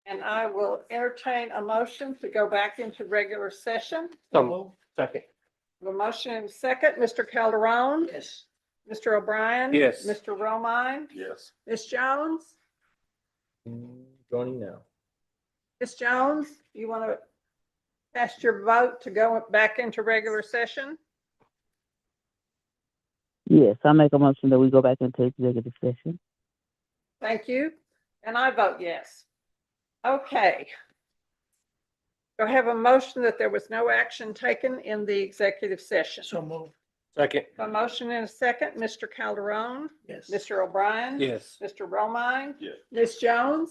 And I will entertain a motion to go back into regular session. Second. A motion and a second. Mr. Calderon? Yes. Mr. O'Brien? Yes. Mr. Romine? Yes. Ms. Jones? Joining now. Ms. Jones, you want to cast your vote to go back into regular session? Yes, I make a motion that we go back into executive session. Thank you. And I vote yes. Okay. Do I have a motion that there was no action taken in the executive session? So moved. Second. A motion and a second. Mr. Calderon? Yes. Mr. O'Brien? Yes. Mr. Romine? Yes. Ms. Jones?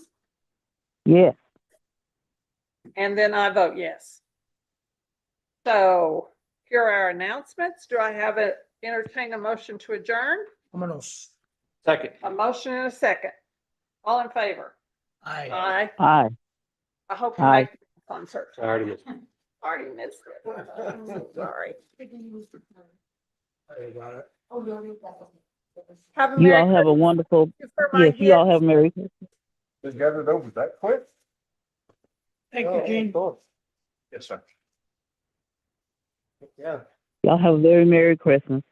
Yes, And then I vote yes. So here are our announcements. Do I have entertain a motion to adjourn? Vámonos. Second. A motion and a second. All in favor? Aye. Aye. aye. I hope you Aye. make the concert. I already missed. Already missed it. I'm so sorry. Have a You Merry all have a Christmas. wonderful, Thank you for my yes, you all gifts. have Merry Christmas. Just got it over that quick? Thank you, Gene. Yes, sir. Yeah. Y'all have a very Merry Christmas.